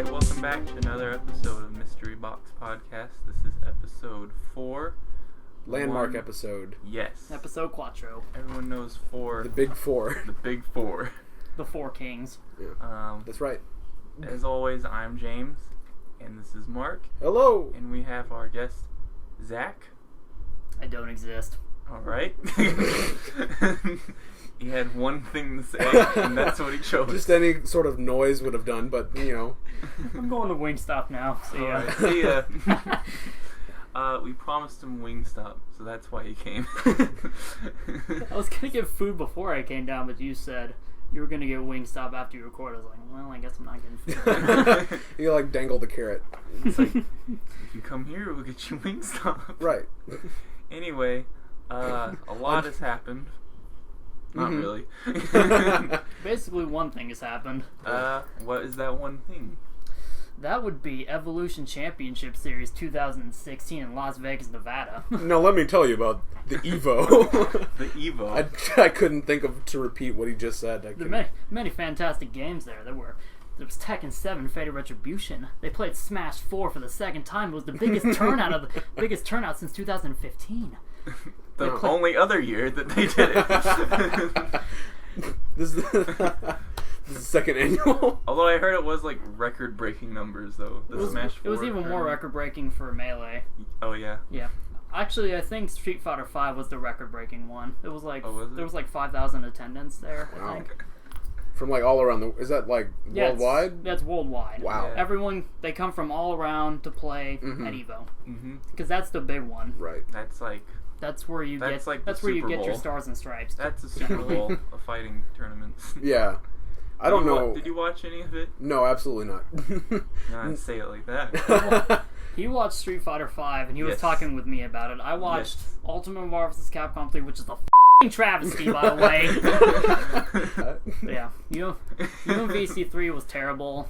Alright, welcome back to another episode of Mystery Box Podcast. This is episode 4. Landmark episode. Yes. Episode Quattro. Everyone knows 4. The Big Four. The Big Four. The Four Kings. Yeah. That's right. As always, I'm James, and this is Mark. Hello! And we have our guest, Zach. I don't exist. Alright. He had one thing to say, and that's what he chose. Just any sort of noise would have done, but, you know. I'm going to Wingstop now. See ya. Alright, see ya. We promised him Wingstop, so that's why he came. I was going to get food before I came down, but you said you were going to get Wingstop after you record. I was like, well, I guess I'm not getting food. You, like, dangled the carrot. It's like, if you come here, we'll get you Wingstop. Right. Anyway, a lot has happened. Not really. Basically, one thing has happened. What is that one thing? That would be Evolution Championship Series 2016 in Las Vegas, Nevada. Now, let me tell you about the EVO. The EVO. I couldn't think of to repeat what he just said. There were many fantastic games there. There was Tekken 7 Fated Retribution. They played Smash 4 for the second time. It was the biggest turnout since 2015. The only other year that they did it. This is the second annual. Although I heard it was like record-breaking numbers, though. Smash 4 it was even more record-breaking for Melee. Oh yeah. Yeah. Actually, I think Street Fighter V was the record-breaking one. It was like there was like 5,000 attendance there. I think. From like all around is that like worldwide? That's worldwide. Wow. Yeah. Everyone, they come from all around to play at EVO. Because that's the big one. Right. That's where you get your stars and stripes. That's the Super Bowl of fighting tournaments. Yeah. I don't know. Did you watch any of it? No, absolutely not. Not say it like that. He watched Street Fighter V, and he was talking with me about it. I watched Ultimate Marvel vs. Capcom 3, which is a f***ing travesty, by the way. Yeah. UMVC3 was terrible,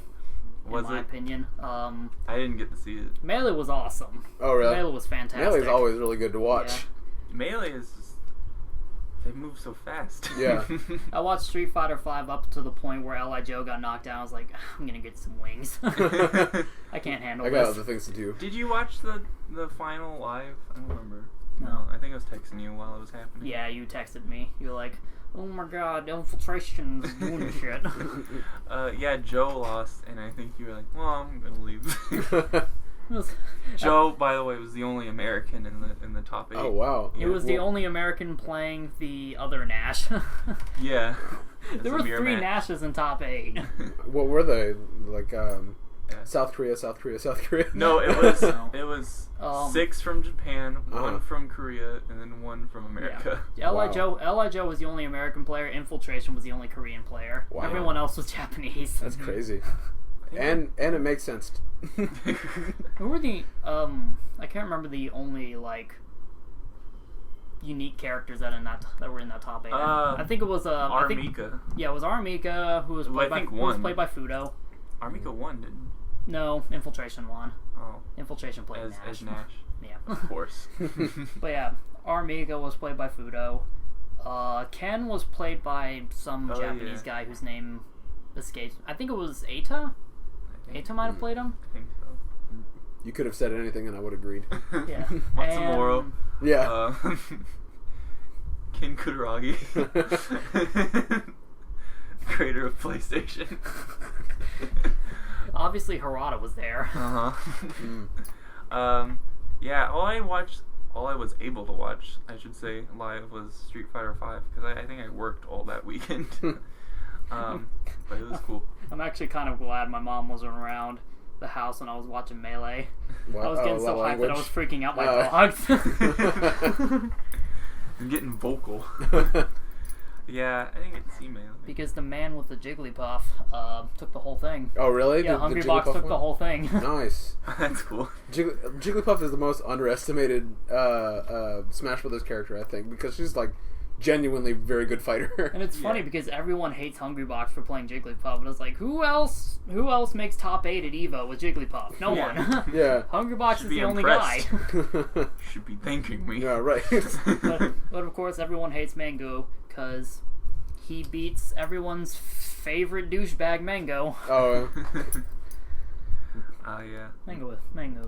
in my opinion. I didn't get to see it. Melee was awesome. Oh, really? Melee was fantastic. Melee's always really good to watch. Yeah. Melee is just... They move so fast. Yeah. I watched Street Fighter V up to the point where L.I. Joe got knocked down. I was like, I'm going to get some wings. I can't handle this. I got other things to do. Did you watch the final live? I don't remember. No. I think I was texting you while it was happening. Yeah, you texted me. You were like, oh my god, Infiltration's doing shit. Yeah, Joe lost, and I think you were like, well, I'm going to leave. Joe, by the way, was the only American in the top 8. Oh wow! It was the only American playing the other Nash. Yeah, there were 3 Nashes in top 8. What were they like? South Korea. No, it was 6 from Japan, 1 from Korea, and then 1 from America. Yeah. L.I. Joe was the only American player. Infiltration was the only Korean player. Wow. Everyone else was Japanese. That's crazy. And it makes sense. Who were the I can't remember the only like unique characters that were in that top 8. I think it was Armika. It was Armika who was played by Fudo. Armika won, didn't? No, Infiltration won. Oh. Infiltration played Nash. As Nash. Yeah. Of course. But yeah, Armika was played by Fudo. Ken was played by some Japanese guy whose name escapes. I think it was Eita. Eita might have played him. I think so. You could have said anything and I would have agreed. Yeah. Matsumoro. Yeah. Ken Kutaragi. Creator of PlayStation. Obviously Harada was there. Yeah, all I was able to watch, I should say, live was Street Fighter V, because I think I worked all that weekend. But it was cool. I'm actually kind of glad my mom wasn't around the house when I was watching Melee. What? I was getting so hyped that I was freaking out my dogs. I'm getting vocal. Yeah, I didn't get to see Melee. Because the man with the Jigglypuff took the whole thing. Oh, really? Yeah, Hungrybox took the whole thing. Nice. That's cool. Jigglypuff is the most underestimated Smash Brothers character, I think, because she's like genuinely very good fighter. And it's funny because everyone hates Hungrybox for playing Jigglypuff, but it's like, who else makes top 8 at EVO with Jigglypuff? No one. Yeah. Hungrybox is the only guy. Should be thanking me. Yeah, right. but of course, everyone hates Mango because he beats everyone's favorite douchebag, Mango. Oh. Yeah. Mango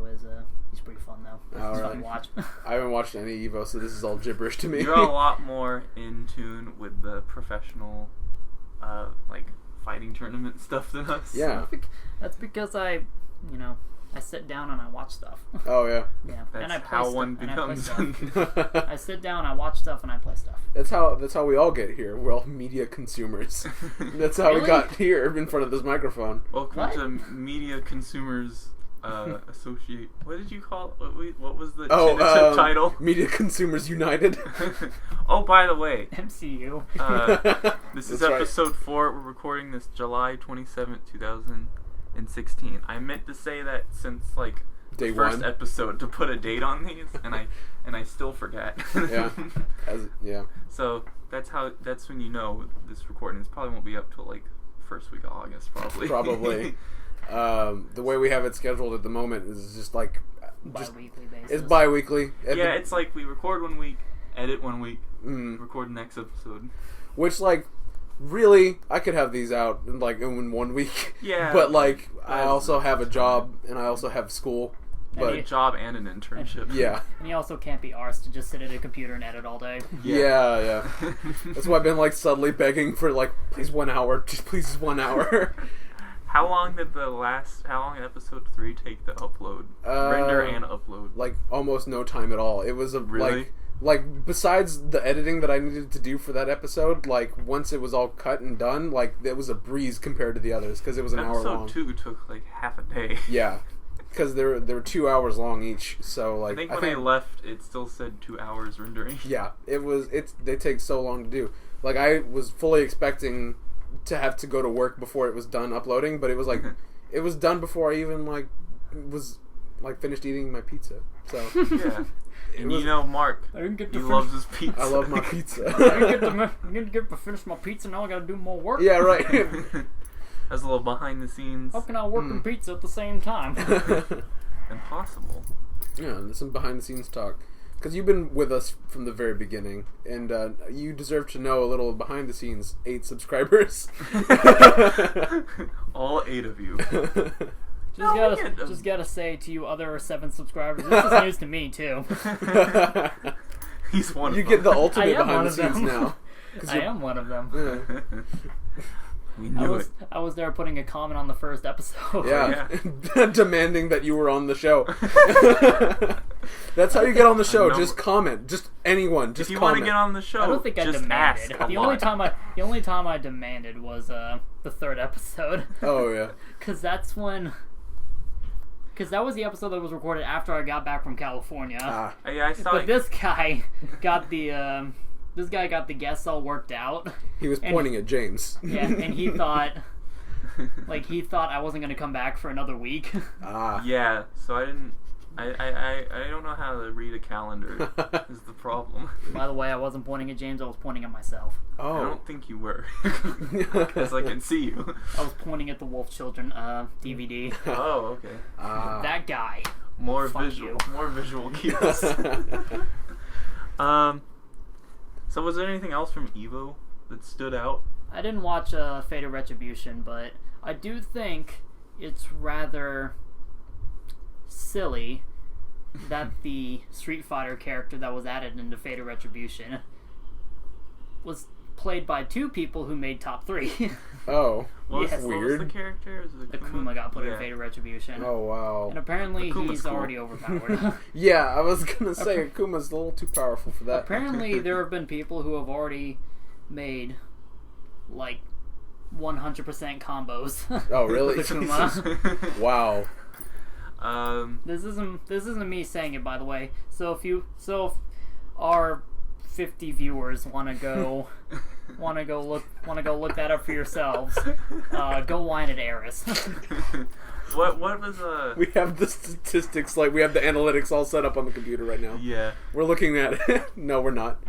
is he's pretty fun though. It's fun to watch. I haven't watched any EVO, so this is all gibberish to me. You're a lot more in tune with the professional, like fighting tournament stuff than us. Yeah. That's because I sit down and I watch stuff. Oh yeah. Yeah. That's and I play how stuff, one becomes. I sit down, I watch stuff, and I play stuff. That's how we all get here. We're all media consumers. That's how we got here in front of this microphone. Welcome to Media Consumers Associate. What did you call it? What was the title? Media Consumers United. Oh, by the way, MCU. This is episode 4. We're recording this July 27th, 2016. I meant to say that since like Day the first one. episode to put a date on these, and I still forget. Yeah. So that's when you know this recording probably won't be up till like first week of August, probably. Probably. The way we have it scheduled at the moment is just like Bi-weekly basis. It's bi-weekly. Yeah, it's like we record 1 week, edit 1 week, record the next episode. Which like really, I could have these out in 1 week. Yeah. But like, I also have a job and I also have school. But a job and an internship. Yeah. And you also can't be arsed to just sit at a computer and edit all day. Yeah. That's why I've been like subtly begging for like, please 1 hour, just please 1 hour. How long did episode 3 take to upload? Render and upload? Like almost no time at all. It was really? Like besides the editing that I needed to do for that episode, like once it was all cut and done, like it was a breeze compared to the others because it was an hour long. Episode 2 took like half a day. Yeah, because they were 2 hours long each. So like I think I left, it still said 2 hours rendering. Yeah, they take so long to do. Like I was fully expecting to have to go to work before it was done uploading, but it was like it was done before I even was finished eating my pizza. So yeah. And Mark, he loves his pizza. I love my pizza. I didn't get to finish my pizza. Now I got to do more work. Yeah, right. That's a little behind the scenes. How can I work and pizza at the same time? Impossible. Yeah, there's some behind the scenes talk. Because you've been with us from the very beginning, and you deserve to know a little behind the scenes. 8 subscribers. All 8 of you. Just gotta say to you other 7 subscribers, this is news to me too. He's one of them. You get the ultimate behind the scenes now. I am one of them. Yeah. We knew it. I was there putting a comment on the first episode. Yeah. Demanding that you were on the show. That's how you get on the show. Just comment. Just anyone. Just if you comment. want to get on the show, I don't think I just demanded. Ask The only time I demanded was the 3rd episode. Oh yeah. Because that was the episode that was recorded after I got back from California. Yeah, I saw. But this guy got the guests all worked out. He was pointing at James. Yeah, and he thought I wasn't gonna come back for another week. Yeah, so I didn't. I don't know how to read a calendar. Is the problem. By the way, I wasn't pointing at James. I was pointing at myself. Oh. I don't think you were, because I can see you. I was pointing at the Wolf Children DVD. Oh, okay. That guy. More Fuck visual. you. More visual cues. So was there anything else from EVO that stood out? I didn't watch Fate of Retribution, but I do think it's rather silly that the Street Fighter character that was added into Fate of Retribution was played by 2 people who made top 3. Oh, What weird. was the character? Was it Akuma got put in Fate of Retribution. Oh wow. And apparently Akuma's he's cool. already overpowered. Yeah, I was gonna say Akuma's a little too powerful for that. Apparently there have been people who have already made like 100% combos. Oh really? with Akuma. Wow. This isn't me saying it, by the way. So if our 50 viewers want to go look that up for yourselves, go whine at Eris. What was We have the statistics, we have the analytics all set up on the computer right now. Yeah. We're looking at it. No, we're not.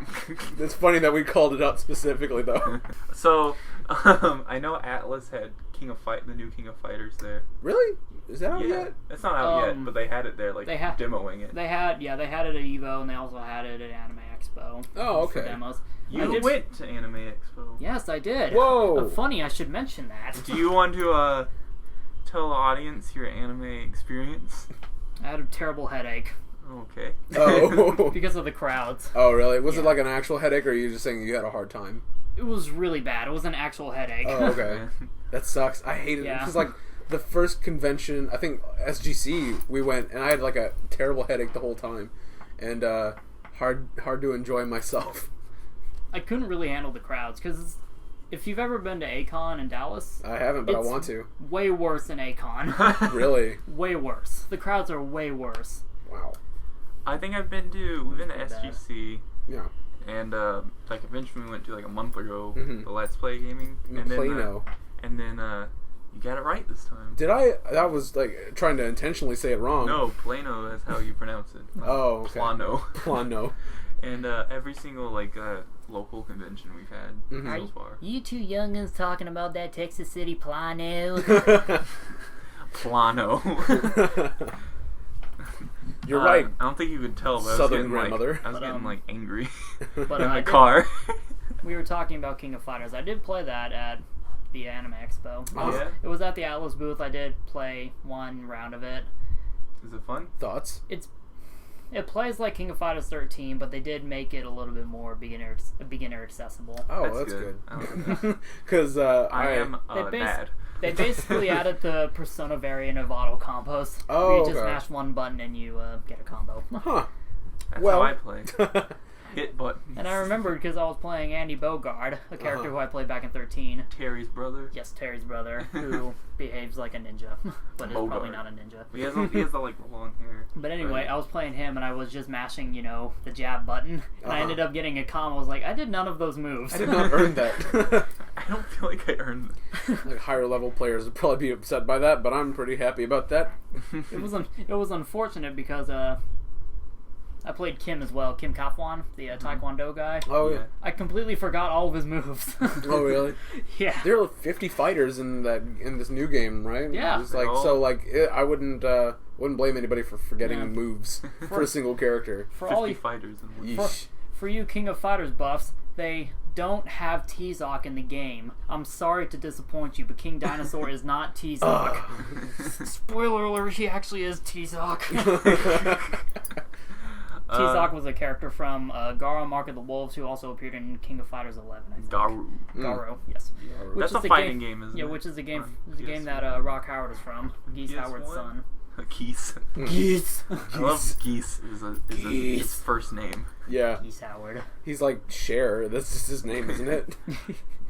It's funny that we called it out specifically, though. So, I know Atlas had the new King of Fighters there. Really? Is that out yet? It's not out yet, but they had it there, demoing it. They had it at EVO, and they also had it at Anime Expo. Oh, For okay. demos. You went to Anime Expo. Yes, I did. Whoa. Funny, I should mention that. Do you want to tell the audience your anime experience? I had a terrible headache. Okay. Oh. Because of the crowds. Oh, really? Was it like an actual headache, or are you just saying you had a hard time? It was really bad. It was an actual headache. Oh, okay. That sucks. I hate it. Yeah. Because, like, the first convention, I think SGC, we went, and I had, like, a terrible headache the whole time. And, hard to enjoy myself. I couldn't really handle the crowds, because if you've ever been to A-Kon in Dallas... I haven't, but I want to. Way worse than A-Kon. Really? Way worse. The crowds are way worse. Wow. I think we've been to SGC. Yeah. And, like, eventually we went to, like, a month ago, Mhm. the Let's Play gaming. In Plano. And then, you got it right this time. Did I? I was, like, trying to intentionally say it wrong. No, Plano is how you pronounce it. Oh, okay. Plano. Plano. And, every single, like, local convention we've had so far. You two youngins talking about that Texas City Plano? Plano. You're right. I don't think you could tell, but Southern grandmother. I was getting like angry but, in the car. We were talking about King of Fighters. I did play that at the Anime Expo. Yeah? It was at the Atlas booth. I did play one round of it. Is it fun? Thoughts? It plays like King of Fighters 13, but they did make it a little bit more beginner accessible. Oh, that's good. good. Because I am bad. They basically added the Persona variant of auto combos. Oh, you just okay. mash one button and you get a combo. Huh. That's Well. how I play. Hit buttons. And I remembered because I was playing Andy Bogard, a character who I played back in 13. Terry's brother. Yes, Terry's brother, who behaves like a ninja, but is probably not a ninja. He has the like long hair. But anyway, Right. I was playing him, and I was just mashing, the jab button, and I ended up getting a combo. I was like, I did none of those moves. I did not earn that. I don't feel like I earned that. Like, higher level players would probably be upset by that, but I'm pretty happy about that. It was unfortunate because I played Kim as well, Kim Kafwan, the Taekwondo guy. Oh, yeah. I completely forgot all of his moves. Oh, really? Yeah. There are 50 fighters in this new game, right? Yeah. It's like, I wouldn't blame anybody for forgetting moves for a single character. For 50 all you, fighters in one. Yeesh. for you King of Fighters buffs, they don't have T-Zoc in the game. I'm sorry to disappoint you, but King Dinosaur is not T-Zoc. Spoiler alert, he actually is T-Zoc. T-Zoc was a character from Garo Mark of the Wolves, who also appeared in King of Fighters 11, I think. Garu. Yes. Garu. Which That's is a fighting game, isn't it? Yeah, which is a game. On It's a game PS1. that Rock Howard is from. Geese PS1? Howard's son. Geese. Geese. I love Geese. Is his first name. Yeah. Geese Howard. He's like Cher. That's just his name, isn't it?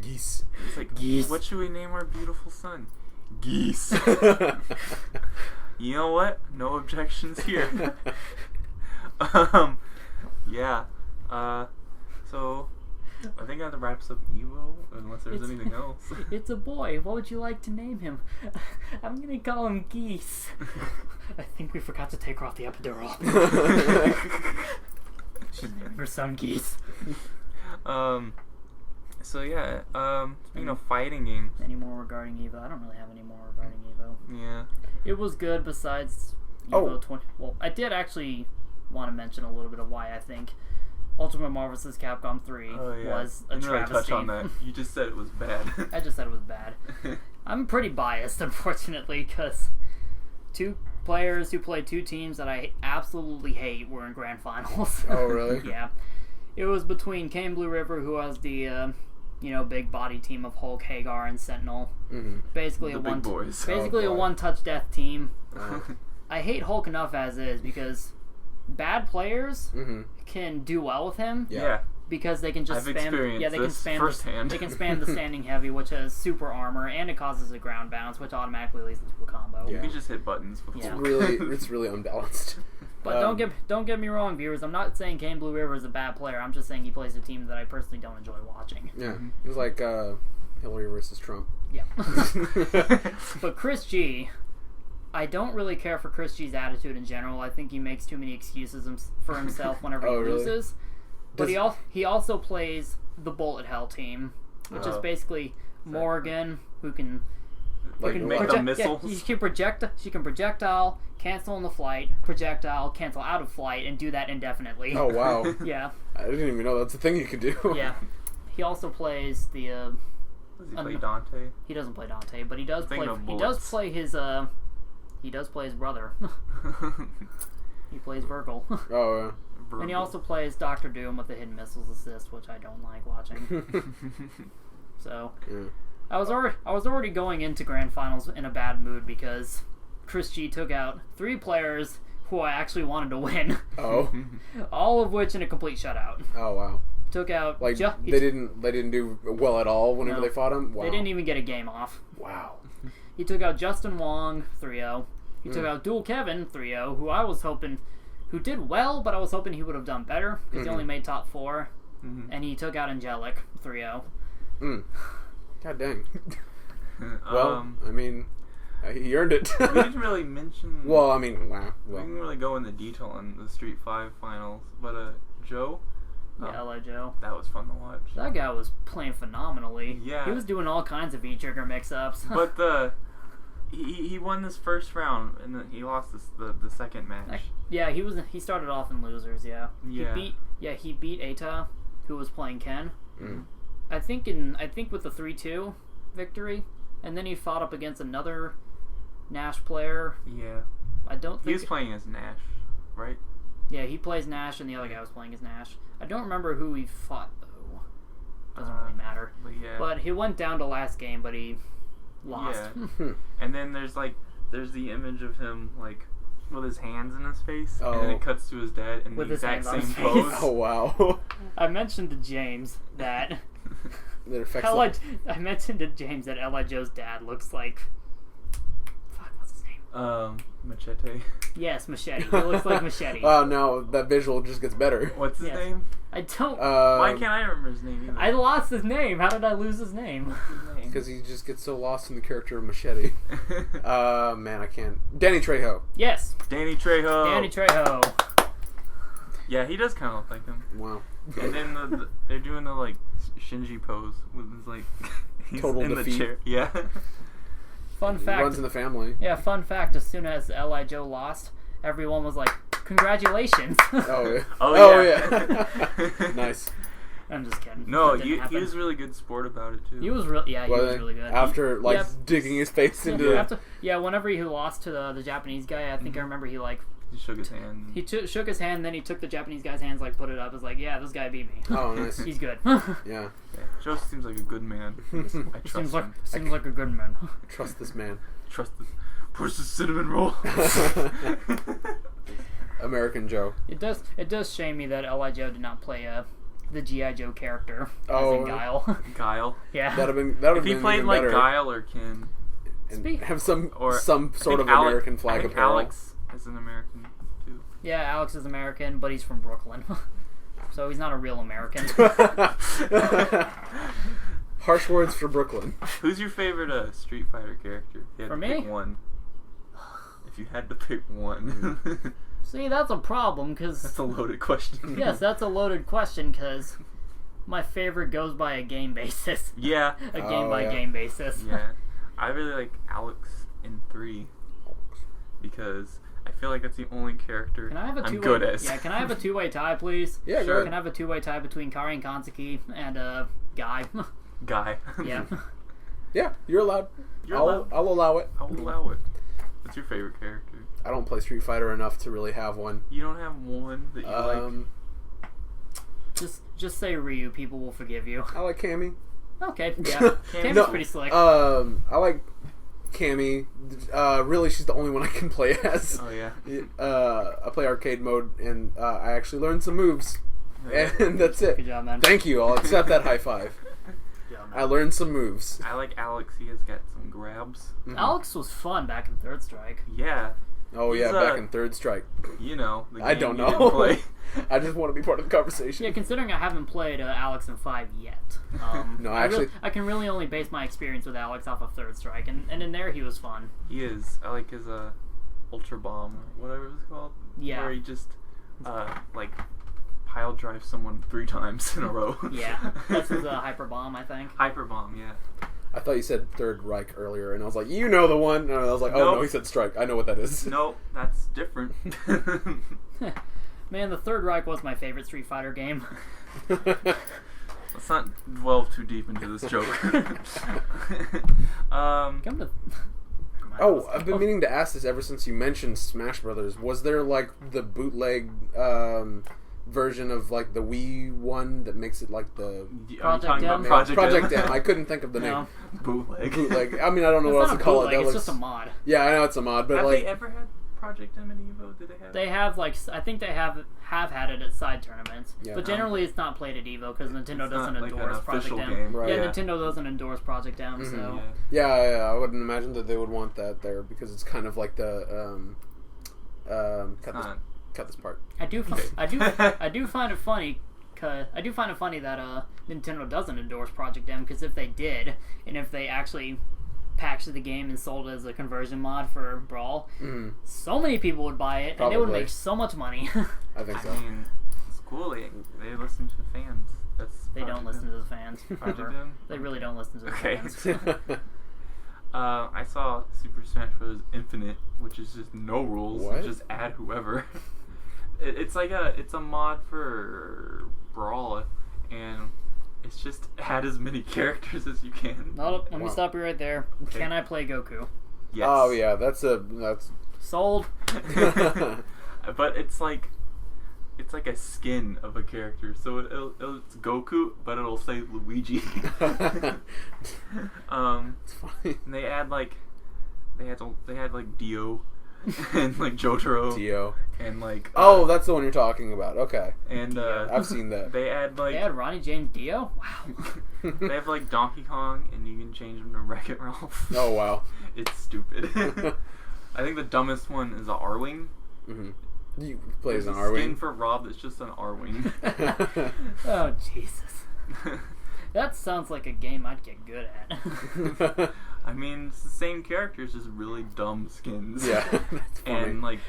Geese. It's like, Geese. what should we name our beautiful son? Geese. You know what? No objections here. Yeah. So, I think that wraps up EVO, unless there's anything else. It's a boy. What would you like to name him? I'm gonna call him Geese. I think we forgot to take her off the epidural. She's naming her son Geese. So yeah, speaking of fighting games. Any more regarding EVO? I don't really have any more regarding EVO. Yeah. It was good besides EVO 20. Well, I did actually want to mention a little bit of why I think Ultimate Marvel vs. Capcom 3 was a I didn't really travesty. touch on that. You just said it was bad. I just said it was bad. I'm pretty biased, unfortunately, because two players who played two teams that I absolutely hate were in grand finals. Oh, really? Yeah. It was between Kane Blue River, who has the big body team of Hulk, Hagar, and Sentinel. Mm-hmm. Basically The big boys. Basically a one-touch death team. I hate Hulk enough as is because bad players can do well with him. Yeah. Because they can just I've spam. experienced Yeah, they can this spam. firsthand. They can spam the standing heavy, which has super armor, and it causes a ground bounce, which automatically leads into a combo. You can just hit buttons before. Yeah. It's really unbalanced. But don't get me wrong, viewers. I'm not saying Kane Blue River is a bad player. I'm just saying he plays a team that I personally don't enjoy watching. Yeah, it was like Hillary versus Trump. Yeah. But Chris G, I don't really care for Chris G's attitude in general. I think he makes too many excuses for himself whenever he really? loses. But he also plays the Bullet Hell team, which is basically Morgan, who can Like make what? the missiles. Yeah, she can projectile, cancel in the flight, projectile, cancel out of flight, and do that indefinitely. Oh, wow. Yeah. I didn't even know that's a thing you could do. Yeah. He also plays the Does he play Dante? He doesn't play Dante, but he does play. He does play his. He does play his brother. He plays Virgil. Oh, yeah. And he also plays Doctor Doom with the hidden missiles assist, which I don't like watching. So, yeah. I was already going into grand finals in a bad mood because Chris G took out 3 players who I actually wanted to win. Oh. All of which in a complete shutout. Oh, wow. Took out they didn't do well at all whenever they fought him. Wow. They didn't even get a game off. Wow. He took out Justin Wong 3-0. He took out Dual Kevin 3-0, who did well, but I was hoping he would have done better because he only made top 4. And he took out Angelic 3-0. God dang. Well, I mean, he earned it. We didn't really mention. Well, I mean, wow. We didn't really go into detail on the Street 5 finals, but Joe. Yeah, LA Joe. That was fun to watch. That guy was playing phenomenally. Yeah. He was doing all kinds of V-trigger mix-ups. But he won this first round, and then he lost the second match. Yeah, he started off in losers, yeah. Yeah. He beat Eita, who was playing Ken. I think with the 3-2 victory, and then he fought up against another Nash player. Yeah. I don't think he was playing as Nash, right? Yeah, he plays Nash, and the other guy was playing as Nash. I don't remember who he fought though. Doesn't really matter. But he went down to last game, but he lost. Yeah. And then there's the image of him like with his hands in his face, and then it cuts to his dad in with the exact same face. pose. Oh wow! I mentioned to James that L.I. Joe's dad looks like. What's his name? Machete. Yes, Machete. He looks like Machete. Oh no, that visual just gets better. What's his name? I don't. Why can't I remember his name either? I lost his name. How did I lose his name? Because he just gets so lost in the character of Machete. Man, I can't. Danny Trejo. Yes. Danny Trejo. Danny Trejo. Yeah, he does kind of look like him. Wow. And then they're doing the like Shinji pose with his like he's total in defeat. The chair. Yeah. Fun fact. He runs in the family. Yeah, fun fact. As soon as L.I. Joe lost, everyone was like, "Congratulations!" Oh yeah. Oh yeah. Nice. I'm just kidding. No, he was really good sport about it too. He was really he was really good. After digging his face into whenever he lost to the Japanese guy, I think I remember he shook his hand. He shook his hand, then he took the Japanese guy's hands, put it up. It was like, yeah, this guy beat me. Oh, nice. He's good. Yeah. Joe seems like a good man. I trust him. Seems like a good man. Trust this man. Trust this. Push the cinnamon roll. American Joe. It does shame me that L.I. Joe did not play the G.I. Joe character. Oh, as in Guile. Guile. Yeah. That would have if been he played like better. Guile or Ken, and have some sort of American flag apparel. Alex is an American too. Yeah, Alex is American, but he's from Brooklyn, so he's not a real American. Harsh words for Brooklyn. Who's your favorite Street Fighter character? For me? Pick one. If you had to pick one. See, that's a problem, because... That's a loaded question. Yes, that's a loaded question, because my favorite goes by a game basis. Yeah. A game-by-game basis. Yeah. I really like Alex in 3, because I feel like that's the only character I'm good as. Yeah, can I have a two-way tie, please? Yeah, sure. Can I have a two-way tie between Kari and Kansuki and Guy? Guy. Yeah. Yeah, you're allowed. I'll allow it. I'll allow it. What's your favorite character? I don't play Street Fighter enough to really have one. You don't have one that you like? Just say Ryu. People will forgive you. I like Cammy. Okay, yeah. Cammy's pretty slick. I like Cammy. Really, she's the only one I can play as. Oh, yeah. I play arcade mode, and I actually learned some moves. And that's it. Good job, man. Thank you. I'll accept that high five. Yeah, I learned some moves. I like Alex. He has got some grabs. Mm-hmm. Alex was fun back in Third Strike. Yeah. Oh, yeah, back in Third Strike. You know. The game I don't you didn't know. Play. I just want to be part of the conversation. Yeah, considering I haven't played Alex in 5 yet. No, I can really only base my experience with Alex off of Third Strike, and in there he was fun. He is. I like his Ultra Bomb, or whatever it's called. Yeah. Where he just, pile drive someone 3 times in a row. Yeah, that's his Hyper Bomb, I think. Hyper Bomb, yeah. I thought you said Third Reich earlier, and I was like, you know the one. And I was like, oh, nope. no, he said Strike. I know what that is. Nope, that's different. Man, the Third Reich was my favorite Street Fighter game. Let's not delve too deep into this joke. Come to... Oh, I've been meaning to ask this ever since you mentioned Smash Brothers. Was there like the bootleg version of like the Wii one that makes it like the Project M? I couldn't think of the name. Bootleg. I mean, I don't know what else to call it. It's just a mod. Yeah, I know it's a mod, but have like, they ever had Project M and EVO? Did they have? They have I think they have had it at side tournaments, Yeah. but generally it's not played at EVO because Nintendo doesn't not, like, endorse an Project official M. game. Right. Yeah, Nintendo doesn't endorse Project M, so yeah, I wouldn't imagine that they would want that there because it's kind of like the cut this part. I do find it funny. I do find it funny that Nintendo doesn't endorse Project M because if they did, and if they actually packaged the game and sold it as a conversion mod for Brawl, so many people would buy it, and they would make so much money. I think so. I mean, it's cool. They listen to fans. They don't listen to the fans. Project M? They really don't listen to the fans. I saw Super Smash Bros. Infinite, which is just no rules. What? Just add whoever. It's a mod for Brawl, and it's just add as many characters as you can. Let me stop you right there. Okay. Can I play Goku? Yes. Oh yeah, that's Sold. But it's like a skin of a character, so it's Goku, but it'll say Luigi. it's funny. And they had Dio and like Jotaro Dio and like oh, that's the one you're talking about. Okay, and I've seen that. They had Ronnie James Dio. Wow. they have like Donkey Kong, and you can change him to Wreck-It Ralph. Oh wow, it's stupid. I think the dumbest one is a R-Wing. You play as an There's a R-Wing. skin for Rob that's just an R-Wing. Oh Jesus. That sounds like a game I'd get good at. I mean, it's the same characters, just really dumb skins. Yeah, that's funny. And like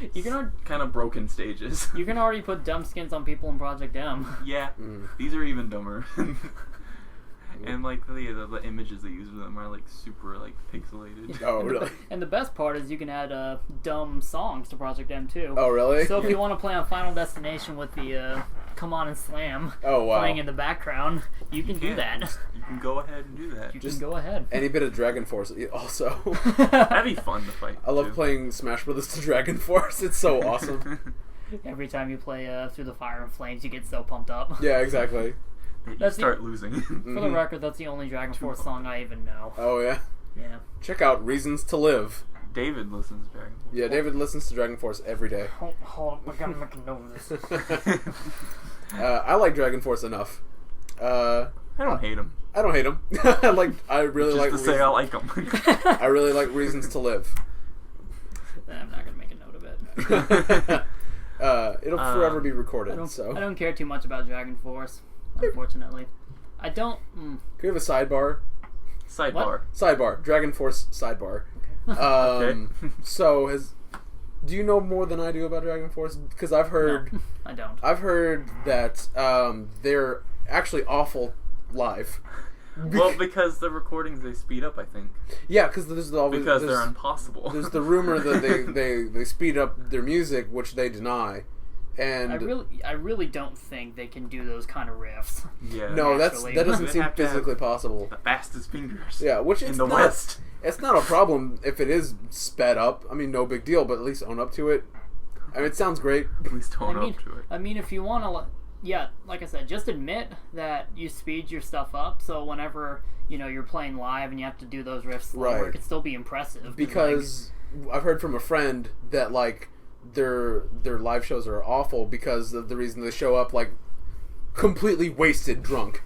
kind of broken stages. You can already put dumb skins on people in Project M. Yeah, these are even dumber. And like the images they use for them are like super like pixelated. Oh really? And the best part is you can add dumb songs to Project M too. Oh really? So if you want to play on Final Destination with the Come On and Slam playing in the background, you can do that. You can go ahead and do that. You can go ahead. Any bit of Dragon Force also. That'd be fun to fight. I love playing Smash Brothers to Dragon Force. It's so awesome. Every time you play Through the Fire and Flames, you get so pumped up. Yeah, exactly. You start losing. For the record, that's the only Dragon Force song I even know. Oh yeah? Yeah. Check out Reasons to Live. David listens to Dragon Force. Yeah, David listens to Dragon Force every day. Hold on, I gotta make a note of this. I like Dragon Force enough. I don't hate him. I don't hate him. I really like. Just to say I like him. I really like Reasons to Live. I'm not gonna make a note of it. It'll forever be recorded. I So don't care too much about Dragon Force, unfortunately. I don't. Can we have a sidebar? Sidebar. What? Sidebar. Dragon Force sidebar. Okay. So do you know more than I do about Dragon Force? Because I've heard. No, I don't. I've heard that they're actually awful live. Well, because the recordings they speed up, I think. Yeah, because they're impossible. There's the rumor that they speed up their music, which they deny. And I really don't think they can do those kind of riffs. Yeah. No, that doesn't They seem have to physically have possible. The fastest fingers. Yeah, which in it's the not, West. It's not a problem if it is sped up. I mean, no big deal, but at least own up to it. I mean, it sounds great. At least own up to it. I mean, if you want to, yeah, like I said, just admit that you speed your stuff up. So whenever you're playing live and you have to do those riffs slower, it could still be impressive. Because I've heard from a friend that like their live shows are awful because of the reason they show up like completely wasted drunk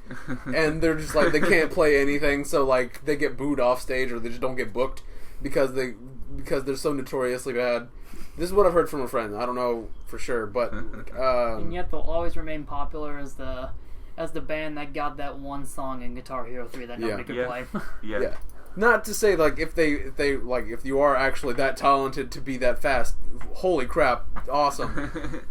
and they're just like they can't play anything, so like they get booed off stage or they just don't get booked because they're so notoriously bad. This is what I've heard from a friend. I don't know for sure, but and yet they'll always remain popular as the band that got that one song in Guitar Hero 3 that nobody could play. Yeah. Not to say like if you are actually that talented to be that fast, holy crap, awesome.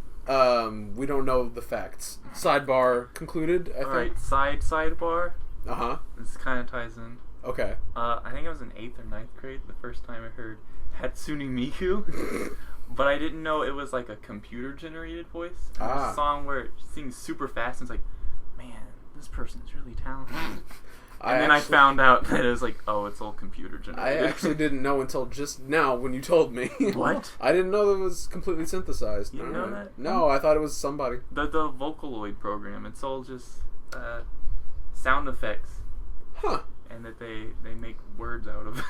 We don't know the facts. Sidebar concluded, I think. Alright, sidebar. Uh-huh. This kind of ties in. Okay. I think I was in 8th or 9th grade the first time I heard Hatsune Miku. But I didn't know it was like a computer-generated voice. A song where it sings super fast and it's like, man, this person is really talented. And then I found out that it was like, oh, it's all computer generated. I actually didn't know until just now when you told me. What? I didn't know that it was completely synthesized. You didn't know that? No, I thought it was somebody. The Vocaloid program, it's all just sound effects. Huh. And that they make words out of.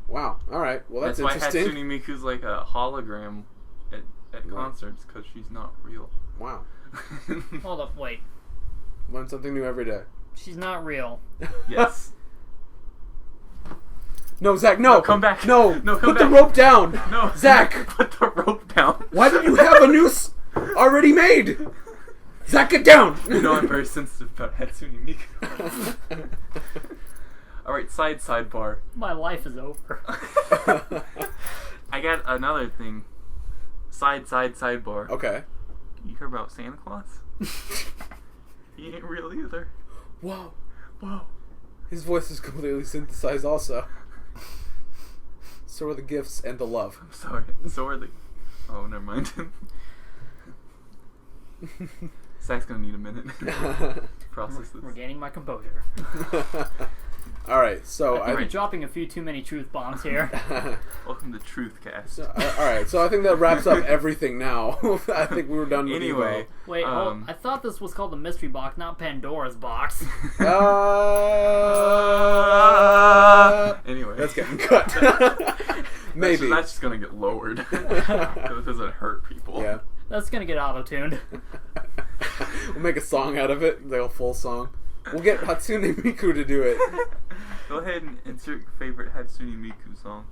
Wow. All right. Well, that's interesting. Why Hatsune Miku's like a hologram at concerts, because she's not real. Wow. Hold up, wait. Learn something new every day. She's not real. Yes. No, Zach, no. Come back. No, come put back. the rope down. No. Zach. Put the rope down. Why did you have a noose already made? Zach, get down. You know I'm very sensitive about Hatsune Miku. Alright, sidebar. My life is over. I got another thing. Sidebar. Okay. You hear about Santa Claus? He ain't real either. Whoa. Whoa. His voice is completely synthesized also. So are the gifts and the love. I'm sorry. So are the... Oh, never mind. Zach's gonna need a minute to process this. Regaining my composure. Alright, so I think we're dropping a few too many truth bombs here. Welcome to Truthcast. So, alright, so I think that wraps up everything now. I think we were done with Anyway. EVO. Wait, I thought this was called the mystery box, not Pandora's box. Anyway. That's getting cut. Maybe. That's just gonna get lowered. It doesn't hurt people. Yeah. That's gonna get auto-tuned. We'll make a song out of it, like a full song. We'll get Hatsune Miku to do it. Go ahead and insert your favorite Hatsune Miku song.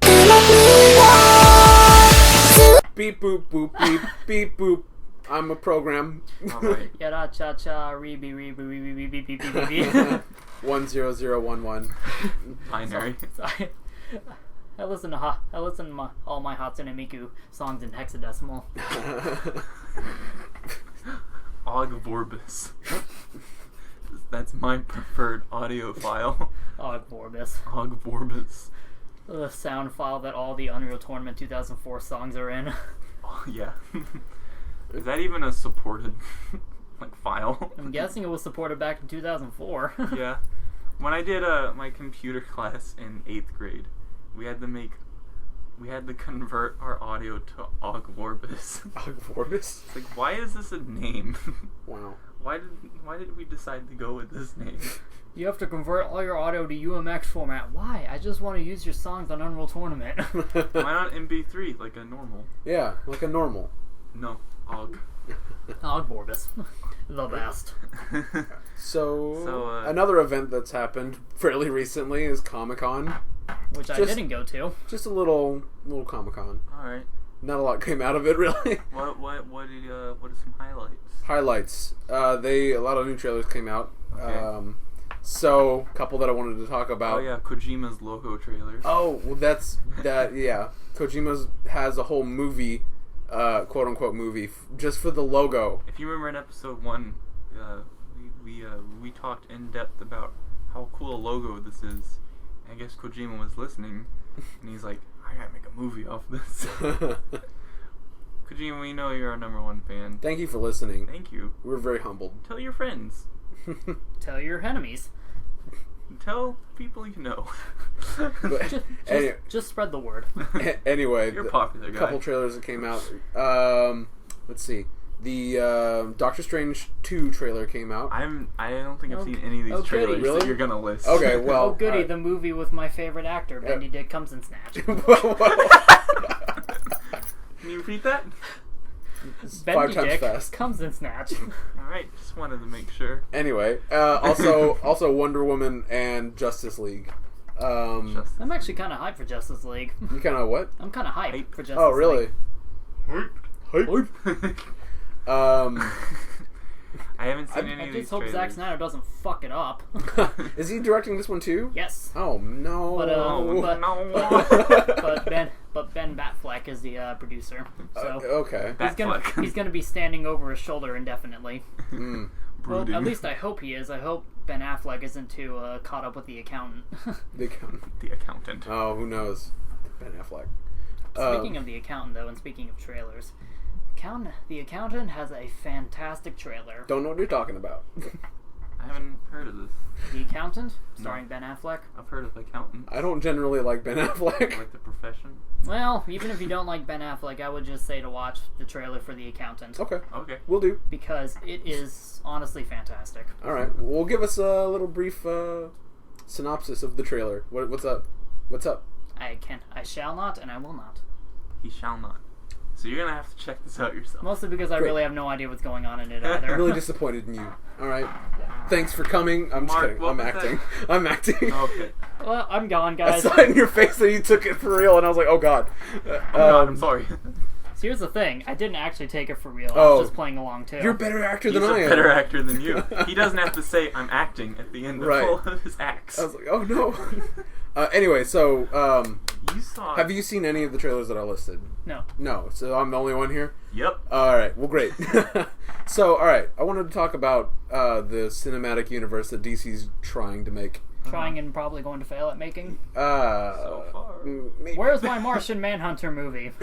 Beep boop boop beep beep boop. I'm a program. Alright. Yada cha cha reeby reeby reeby reeby reeby. 10011. Binary. Sorry. I listen to all my Hatsune Miku songs in hexadecimal. Ogvorbis. That's my preferred audio file. Ogvorbis. Ogvorbis. The sound file that all the Unreal Tournament 2004 songs are in. Oh, yeah. Is that even a supported file? I'm guessing it was supported back in 2004. Yeah. When I did my computer class in 8th grade, we had to convert our audio to Ogvorbis. Ogvorbis? It's like, why is this a name? Wow. Why did we decide to go with this name? You have to convert all your audio to UMX format. Why? I just want to use your songs on Unreal Tournament. Why not MP3 like a normal? Yeah, like a normal. No, Og. Ogvorbis. The best. So another event that's happened fairly recently is Comic-Con. Which I didn't go to. Just a little Comic-Con. Alright. Not a lot came out of it, really. What are some highlights? Highlights. A lot of new trailers came out. Okay. So, a couple that I wanted to talk about. Oh yeah, Kojima's logo trailer. Oh, well yeah. Kojima has a whole movie, quote unquote movie, just for the logo. If you remember in episode 1, we talked in depth about how cool a logo this is. I guess Kojima was listening, and he's like, I gotta make a movie off this. Kojima, we know you're our #1 fan. Thank you for listening. Thank you. We're very humbled. Tell your friends. Tell your enemies. Tell people you know. Just spread the word. Anyway, you're a popular guy. A couple trailers that came out. Let's see. The Doctor Strange 2 trailer came out. I don't think I've seen any of these trailers really? that you're gonna list. Okay, well. Oh goody, the movie with my favorite actor, Bendy Dick, comes in Snatch. Can you repeat that? Bendy 5 times Dick fast. comes in Snatch. Alright, just wanted to make sure. Anyway, also Wonder Woman and Justice League. I'm actually kind of hyped for Justice League. You kind of what? I'm kind of hyped for Justice League. Oh, really? Hype. I haven't seen any of these I just hope trailers. Zack Snyder doesn't fuck it up. Is he directing this one too? Yes. Oh no. But Ben Batfleck is the producer. So okay. he's gonna be standing over his shoulder indefinitely. Brooding. Well, at least I hope he is. I hope Ben Affleck isn't too caught up with the accountant. The accountant. The accountant. Oh, who knows? Ben Affleck. Speaking of the accountant, though, and speaking of trailers, The Accountant has a fantastic trailer. Don't know what you're talking about. I haven't heard of this. The Accountant, starring No. Ben Affleck. I've heard of Accountant. I don't generally like Ben Affleck. Like The Profession. Well, even if you don't like Ben Affleck, I would just say to watch the trailer for The Accountant. Okay, Okay. we'll do. Because it is honestly fantastic. All right, well, give us a little brief synopsis of the trailer. What's up? What's up? I shall not, and I will not. He shall not. So you're gonna have to check this out yourself. Mostly because I Great. really have no idea what's going on in it I'm either. really disappointed in you. All right, thanks for coming. I'm just Mark, kidding. what I'm was acting. that? I'm acting. Okay. Well, I'm gone, I guys. saw it in your face that you took it for real, and I was like, "Oh God." Oh God, I'm sorry. So here's the thing. I didn't actually take it for real. I Oh. was just playing along, too. You're a better actor He's than I a am. better actor than you. He doesn't have to say "I'm acting" at the end of Right. all of his acts. I was like, "Oh no." Anyway, so You saw. have you seen any of the trailers that are listed? No. No. So I'm the only one here. Yep. All right. Well, great. So, all right. I wanted to talk about the cinematic universe that DC's trying to make. Trying and probably going to fail at making. So far. Maybe. Where's my Martian Manhunter movie?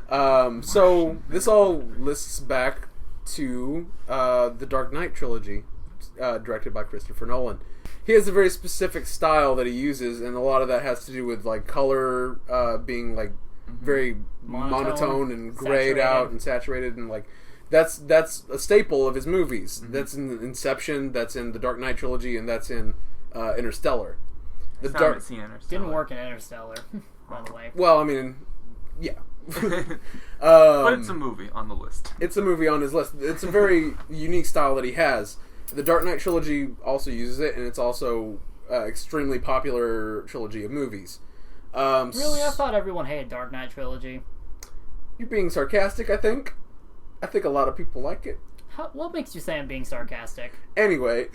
So this all lists back to the Dark Knight trilogy, directed by Christopher Nolan. He has a very specific style that he uses, and a lot of that has to do with like color being like very monotone and grayed out and saturated, and like that's a staple of his movies. That's in Inception, that's in the Dark Knight trilogy, and that's in Interstellar. I haven't seen Interstellar. Didn't work in Interstellar, by the way. Well, I mean, yeah. But it's a movie on the list. It's a movie on his list. It's a very unique style that he has. The Dark Knight trilogy also uses it, and it's also extremely popular trilogy of movies. Really? I thought everyone hated Dark Knight trilogy. You're being sarcastic, I think. I think a lot of people like it. What makes you say I'm being sarcastic? Anyway,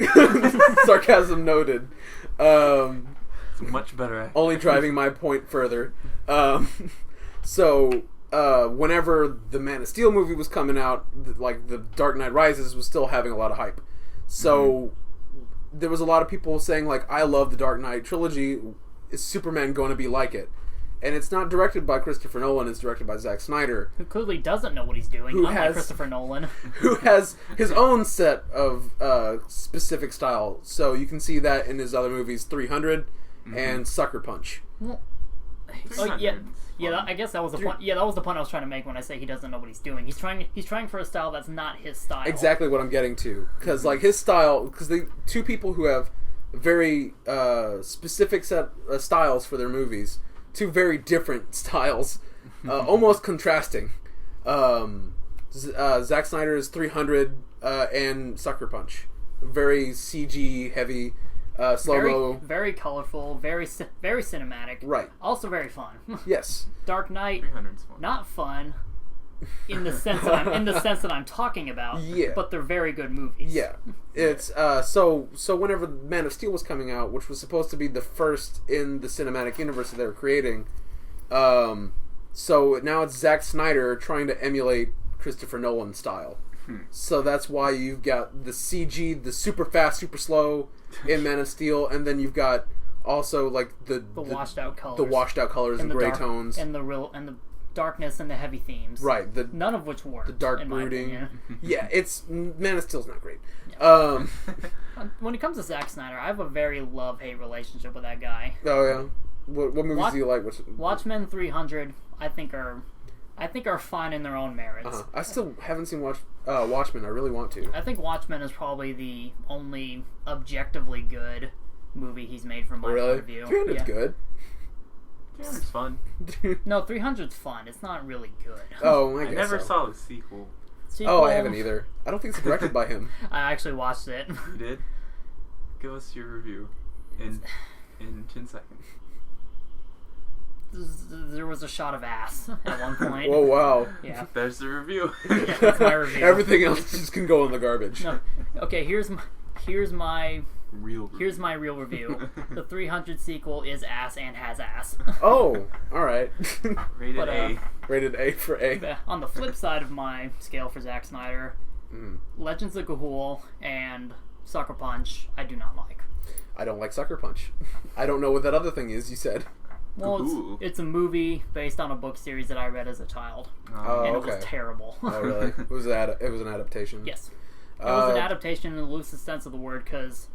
sarcasm noted. It's much better. Only driving my point further. So, whenever the Man of Steel movie was coming out, like the Dark Knight Rises was still having a lot of hype. So, there was a lot of people saying, like, I love the Dark Knight trilogy. Is Superman going to be like it? And it's not directed by Christopher Nolan, it's directed by Zack Snyder. Who clearly doesn't know what he's doing, unlike Christopher Nolan. Who has his own set of specific style. So you can see that in his other movies, 300 and Sucker Punch. Well, oh, yeah. I guess that was the point. Yeah, that was the point I was trying to make when I say he doesn't know what he's doing. He's trying for a style that's not his style. Exactly what I'm getting to, because like his style, because the two people who have very specific set styles for their movies, two very different styles, almost contrasting. Zack Snyder's 300 and Sucker Punch, very CG heavy. Slow-mo. Very colorful, very cinematic. Right. Also very fun. Yes. Dark Knight, 300's fun. not fun in the sense that I'm talking about. Yeah. But they're very good movies. Yeah. It's so whenever Man of Steel was coming out, which was supposed to be the first in the cinematic universe that they were creating, so now it's Zack Snyder trying to emulate Christopher Nolan's style. So that's why you've got the CG, the super fast, super slow in Man of Steel, and then you've got also like the washed out colors, and gray tones, and the darkness and the heavy themes. Right. None of which work. The dark in my brooding. opinion. Yeah, it's Man of Steel's not great. Yeah. When it comes to Zack Snyder, I have a very love-hate relationship with that guy. Oh yeah. What movies do you like? Watchmen 300, I think are fine in their own merits. I still haven't seen Watchmen. I really want to. I think Watchmen is probably the only objectively good movie he's made from my point of view. 300's good. 300's fun. No, 300's fun. It's not really good. Oh, I I guess never so. saw the sequel. Oh, I haven't either. I don't think it's directed by him. I actually watched it. You did? Give us your review in 10 seconds. There was a shot of ass at one point. Whoa, wow. Yeah. There's the review. Yeah, that's my review. Everything else just can go in the garbage. No. Okay, here's my real review. The 300 sequel is ass and has ass. Oh, all right. Rated A. Rated A for A. On the flip side of my scale for Zack Snyder, Legends of Ga'Hoole and Sucker Punch, I do not like. I don't like Sucker Punch. I don't know what that other thing is you said. Well, it's a movie based on a book series that I read as a child. Oh, And okay. it was terrible. Oh, really? It was an adaptation? Yes. It was an adaptation in the loosest sense of the word, because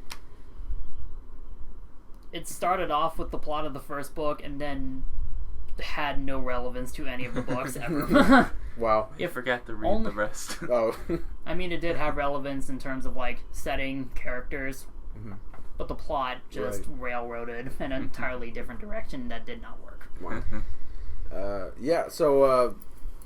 it started off with the plot of the first book and then had no relevance to any of the books ever. Wow. You forgot to read the rest. Oh. I mean, it did have relevance in terms of, like, setting, characters, but the plot just railroaded in an entirely different direction that did not work. Wow. Yeah, so,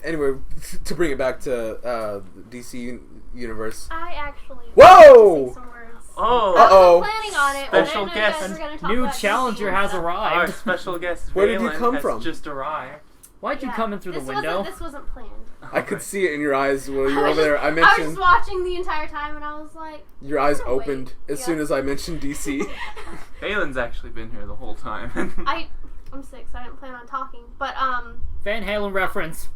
anyway, to bring it back to DC Universe. I actually Whoa! say some words. Oh. I wasn't planning on it, but Special I didn't know you guys guest. were going to talk New about challenger DC has stuff. Our arrived. special guest, Where did you Valen, come has from? just arrived. Why'd you come in through the window? This wasn't planned. I could see it in your eyes while you were I over there. I was mentioned just watching the entire time, and I was like, your eyes I'm gonna opened wait. as soon as I mentioned DC. Valen's actually been here the whole time. I'm sick, so I didn't plan on talking. But Van Halen reference.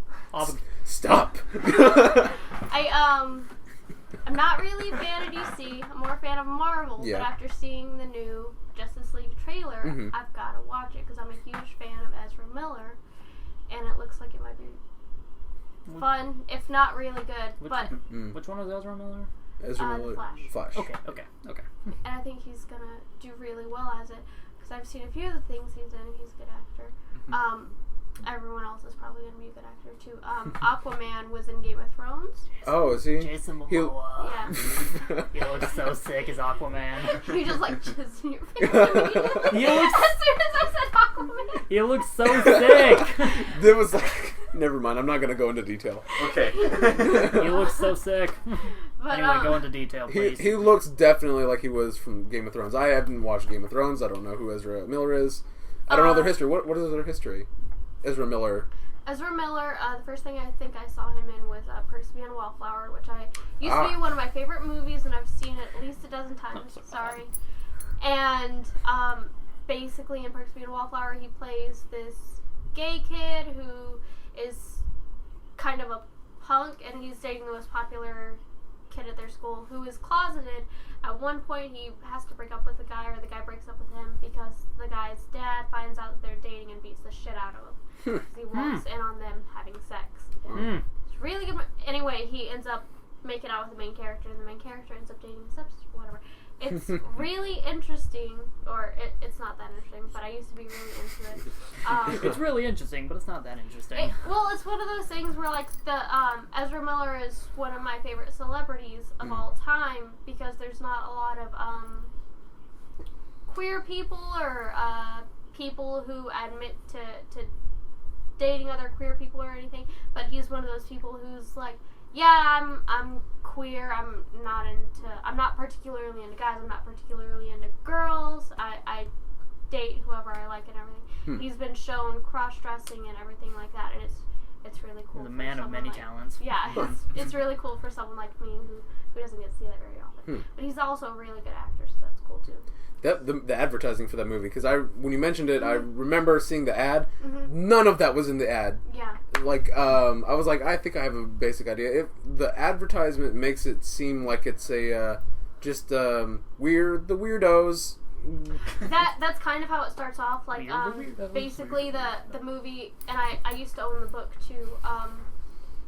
Stop. I'm not really a fan of DC. I'm more a fan of Marvel. Yeah. But after seeing the new Justice League trailer, I've got to watch it because I'm a huge fan of Ezra Miller, and it looks like it might be fun, if not really good. Which one was Ezra Miller? Ezra Miller. Flash. Okay. And I think he's gonna do really well as it because I've seen a few of the things he's in, and he's a good actor. Everyone else is probably going to be a good actor too. Aquaman was in Game of Thrones. Oh, is he? Jason Momoa. Yeah. He looks so sick as Aquaman. He just like jizzed in your face immediately. As soon as I said Aquaman. He looks so sick. There was like, never mind. I'm not gonna go into detail. Okay. He looks so sick. But, Anyway, go into detail, please. He looks definitely like he was from Game of Thrones. I haven't watched Game of Thrones. I don't know who Ezra Miller is. I don't know their history. What is their history? Ezra Miller. The first thing I think I saw him in was Perks Being a Wallflower, which used to be one of my favorite movies, and I've seen it at least a dozen times. Sorry. And basically in Perks Being a Wallflower, he plays this gay kid who is kind of a punk, and he's dating the most popular kid at their school who is closeted. At one point, he has to break up with the guy, or the guy breaks up with him because the guy's dad finds out that they're dating and beats the shit out of him. He walks in on them having sex. It's really good. Anyway, he ends up making out with the main character, and the main character ends up dating the stepsister, whatever. It's really interesting, or it's not that interesting, but I used to be really into it. It's really interesting, but it's not that interesting. It's one of those things where, like, Ezra Miller is one of my favorite celebrities of all time, because there's not a lot of queer people or people who admit to dating other queer people or anything, but he's one of those people who's like, yeah, I'm queer, I'm not particularly into guys, I'm not particularly into girls, I date whoever I like and everything. He's been shown cross-dressing and everything like that, and it's really cool. He's a man of many talents. Yeah, it's really cool for someone like me who doesn't get to see that very often. But he's also a really good actor, so that's cool too. The advertising for that movie, because when you mentioned it, I remember seeing the ad. None of that was in the ad. Yeah. Like, I was like, I think I have a basic idea. The advertisement makes it seem like it's a just the weirdos. That's kind of how it starts off. Like, basically the movie, and I used to own the book too.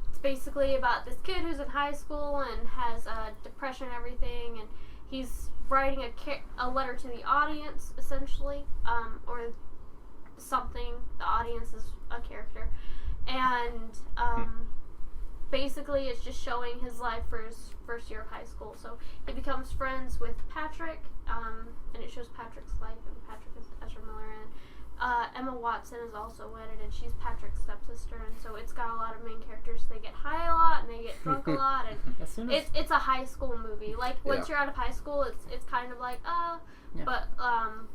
It's basically about this kid who's in high school and has depression and everything, and he's writing a letter to the audience, essentially, or something. The audience is a character, and basically it's just showing his life for his first year of high school. So he becomes friends with Patrick, and it shows Patrick's life, and Patrick is Ezra Miller, and Emma Watson is also in it, and she's Patrick's stepsister, and so it's got a lot of main characters. They get high a lot, and they get drunk a lot, and it's a high school movie. Like, once you're out of high school, it's kind of like, but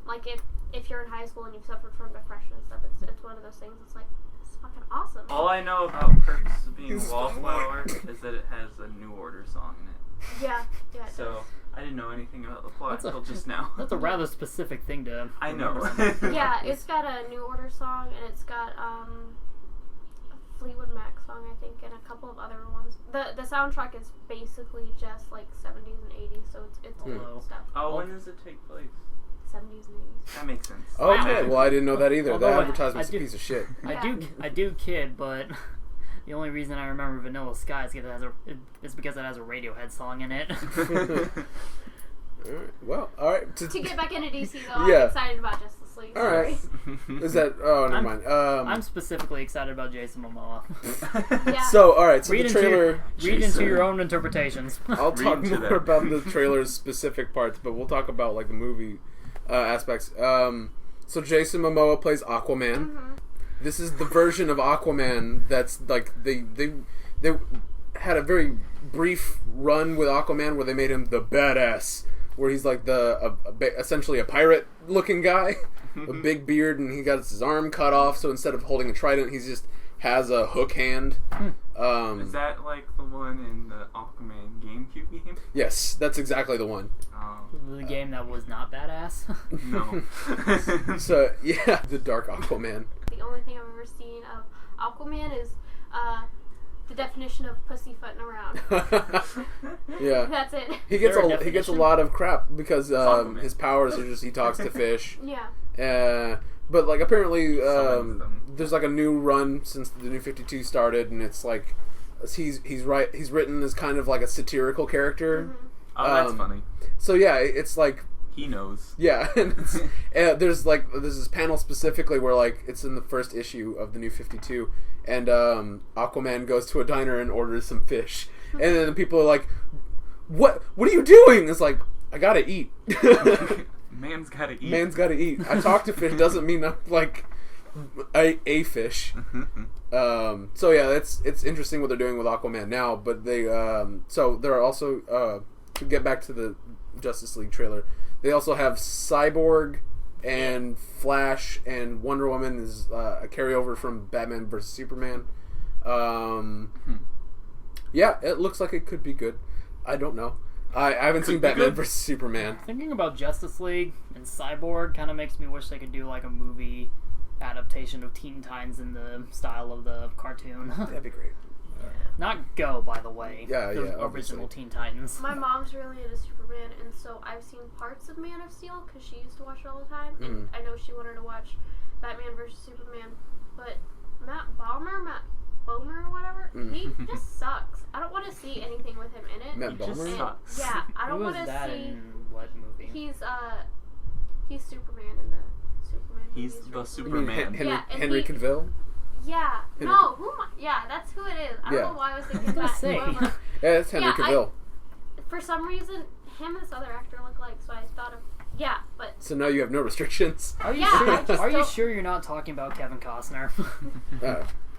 like if you're in high school and you've suffered from depression and stuff, it's one of those things. It's like, it's fucking awesome. All I know about Perks Being a Wallflower is that it has a New Order song in it. Yeah. So I didn't know anything about the plot until just now. That's a rather specific thing to. I know. Yeah, it's got a New Order song, and it's got a Fleetwood Mac song, I think, and a couple of other ones. The soundtrack is basically just like 70s and 80s, so it's good stuff. Oh, when does it take place? 70s and 80s. That makes sense. Okay, well, I didn't know that either. Although That advertisement's a piece of shit. I do kid, but The only reason I remember Vanilla Sky is because it has a Radiohead song in it. Alright, well, alright. To get back into DC, though, I'm excited about Justice League. Alright. Is that... Oh, never mind. I'm specifically excited about Jason Momoa. Yeah. So, alright, so the trailer... Read into your own interpretations. I'll talk more about the trailer's specific parts, but we'll talk about, like, the movie aspects. So Jason Momoa plays Aquaman. Mm-hmm. This is the version of Aquaman that's, like, they had a very brief run with Aquaman where they made him the badass, where he's like essentially a pirate-looking guy, a big beard, and he got his arm cut off. So instead of holding a trident, he just has a hook hand. Is that like the one in the Aquaman GameCube game? Yes, that's exactly the one. The game that was not badass. No. So yeah, the Dark Aquaman. The only thing I've ever seen of Aquaman is the definition of pussyfooting around. Yeah, that's it. He gets a lot of crap because his powers are just he talks to fish. Yeah. But like apparently there's like a new run since the New 52 started, and it's like he's written as kind of like a satirical character. Mm-hmm. Oh, that's funny. So yeah, it's like he knows. Yeah, and there's this panel specifically where like it's in the first issue of the New 52, and Aquaman goes to a diner and orders some fish, and then the people are like, "What are you doing?" It's like, I gotta eat. Man's gotta eat. Man's gotta eat. I talk to fish doesn't mean I'm like a fish. So yeah, it's interesting what they're doing with Aquaman now, but they so there are also to get back to the Justice League trailer, they also have Cyborg and Flash and Wonder Woman is a carryover from Batman vs Superman. Yeah, it looks like it could be good. I don't know. I haven't seen Batman vs Superman. Thinking about Justice League and Cyborg kind of makes me wish they could do like a movie adaptation of Teen Titans in the style of the cartoon. That'd be great. Not Go, by the way. Yeah, the yeah. original Teen Titans. My mom's really into Superman, and so I've seen parts of Man of Steel because she used to watch it all the time, and I know she wanted to watch Batman vs Superman, but Matt Bomer or whatever, he just sucks. I don't want to see anything with him in it. Matt Bomer sucks. Yeah, I don't want to see. In what movie? He's Superman in the Superman. He's movies the recently. Superman. Henry Cavill. Yeah, no, that's who it is. I don't know why I was thinking that. Yeah, it's Henry Cavill. For some reason, him and this other actor look like, so I thought of but. So now you have no restrictions. Are you sure? Are you sure you're not talking about Kevin Costner?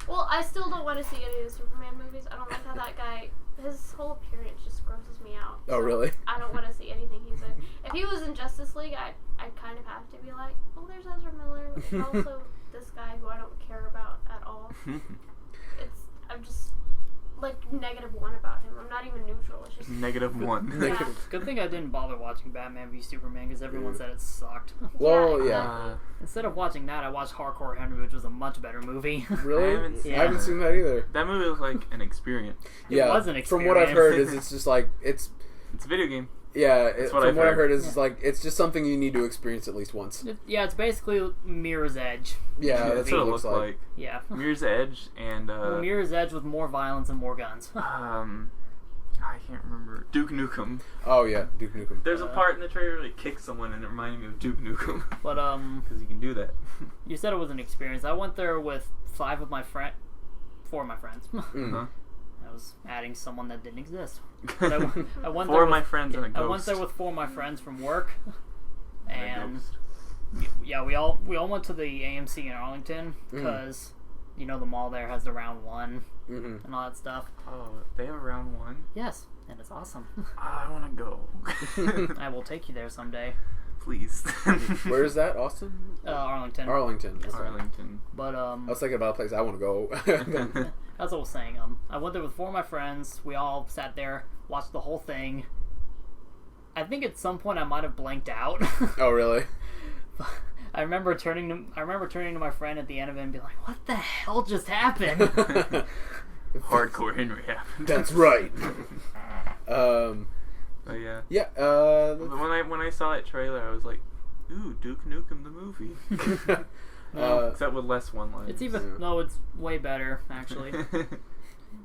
Well, I still don't want to see any of the Superman movies. I don't like how that guy, his whole appearance just grosses me out. Oh, really? I don't want to see anything he's in. If he was in Justice League, I'd kind of have to be like, oh, there's Ezra Miller, and also this guy who I don't care about at all. I'm just like -1 about him. I'm not even neutral. It's just -1. Yeah. Good thing I didn't bother watching Batman v Superman because everyone said it sucked. Well, yeah. Instead of watching that, I watched Hardcore Henry, which was a much better movie. Really? I haven't seen that either. That movie was like an experience. It was an experience. From what I've heard, it's just like it's a video game. Yeah, from what I've heard is like it's just something you need to experience at least once. It's basically Mirror's Edge. Yeah, that's what it looks like. Yeah, Mirror's Edge and Mirror's Edge with more violence and more guns. I can't remember. Duke Nukem. Oh yeah, Duke Nukem. There's a part in the trailer where he kicks someone and it reminded me of Duke Nukem. But because you can do that. You said it was an experience. I went there with 4 of my friends. I was adding someone that didn't exist. But I went 4 of my friends and a ghost. I went there with 4 of my friends from work, and yeah, we all went to the AMC in Arlington because you know the mall there has the round 1 and all that stuff. Oh, they have a round 1? Yes, and it's awesome. I want to go. I will take you there someday. Please. Where is that? Austin? Arlington. Arlington. Yes, Arlington. But I was thinking about a place I want to go. That's what I was saying. I went there with 4 of my friends. We all sat there, watched the whole thing. I think at some point I might have blanked out. Oh, really? I remember turning to my friend at the end of it and being like, "What the hell just happened?" Hardcore Henry happened. That's right. But yeah. Yeah. When I saw that trailer, I was like, "Ooh, Duke Nukem the movie." Except with less one-liners. It's even it's way better actually.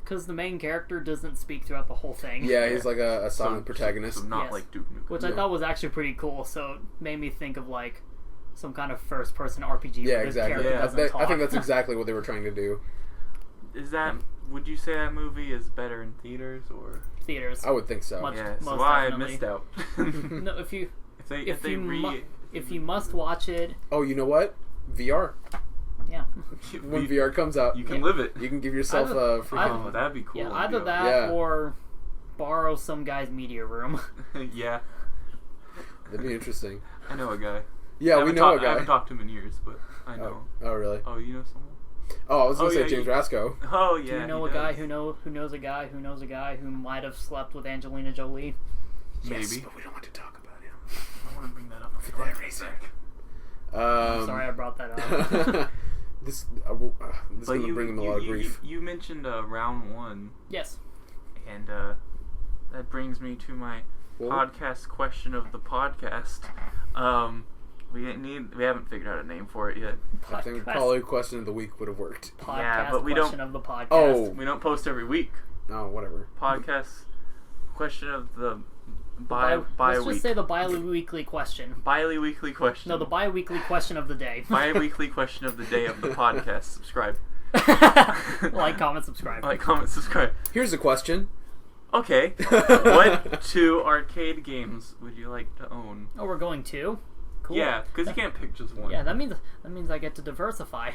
because the main character doesn't speak throughout the whole thing. Yeah, he's like a silent protagonist. So not like Duke Nukem. Which I thought was actually pretty cool, so it made me think of like some kind of first-person RPG. Yeah, where exactly. The character I think that's exactly what they were trying to do. Would you say that movie is better in theaters or theaters? I would think so. Most so I definitely. missed out. No, if you must watch it. Oh, you know what? VR. Yeah. When VR comes out, you can live it. You can give yourself a free. Oh, that'd be cool. Yeah, either that or borrow some guy's media room. Yeah. That'd be interesting. I know a guy. Yeah, we know a guy. I haven't talked to him in years, but I know. Oh, really? Oh, you know someone? Oh, I was going to say James Rasco. Oh, yeah. Do you know a guy who knows a guy who knows a guy who might have slept with Angelina Jolie? Maybe. Yes, but we don't want to talk about him. I don't want to bring that up. For that reason. I'm sorry I brought that up. This is going to bring him a lot of grief. You mentioned round 1. Yes. And that brings me to my podcast question of the podcast. We haven't figured out a name for it yet. I think probably question of the week would have worked. Podcast but we question of the podcast. Oh, we don't post every week. No, whatever. Podcast question of the let's just say the bi-weekly question. Bi-weekly question. No, the bi-weekly question of the day. Bi-weekly question of the day of the podcast. Subscribe. Like, comment, subscribe. Like, comment, subscribe. Here's a question. Okay. What 2 arcade games would you like to own? Oh, we're going 2? Cool. Yeah, because you can't pick just one. Yeah, that means I get to diversify.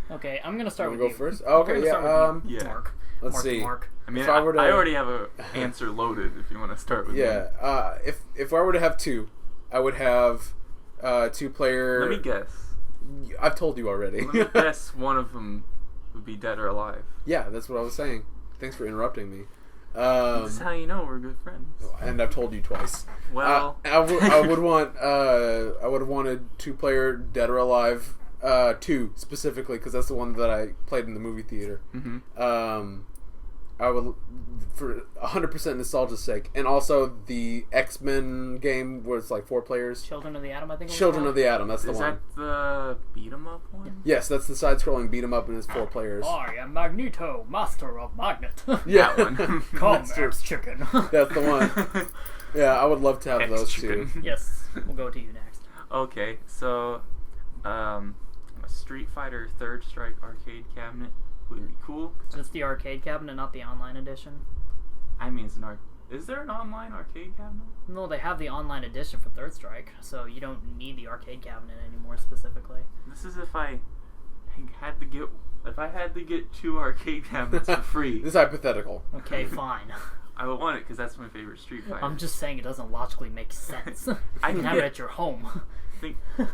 Okay, I'm gonna start with you. Go first. Oh, okay, yeah. Mark. Let's see. Mark. I mean, I already have an answer loaded. If you want to start with yeah. If I were to have 2, I would have 2-player. Let me guess. I've told you already. Let me guess. One of them would be Dead or Alive. Yeah, that's what I was saying. Thanks for interrupting me. That's how you know we're good friends. And I've told you twice. Well, I would want. I would have wanted 2-player Dead or Alive 2 specifically because that's the one that I played in the movie theater. Mm-hmm. I would, for 100% nostalgia's sake, and also the X-Men game where it's like 4 players. Children of the Atom, I think. Children of the Atom, that's the one. Is that the beat 'em up one? Yes, that's the side-scrolling beat 'em up, and it's 4 players. I am Magneto, master of magnet. Yeah, that one. Come, chicken. That's the one. Yeah, I would love to have those 2. Yes, we'll go to you next. Okay, so a Street Fighter Third Strike arcade cabinet would be cool. Just the arcade cabinet, not the online edition. I mean, is there an online arcade cabinet? No, they have the online edition for Third Strike, so you don't need the arcade cabinet anymore specifically. This is if I had to get 2 arcade cabinets for free. This is hypothetical. Okay, fine. I would want it because that's my favorite Street Fighter. I'm just saying it doesn't logically make sense. I you can have it at your home.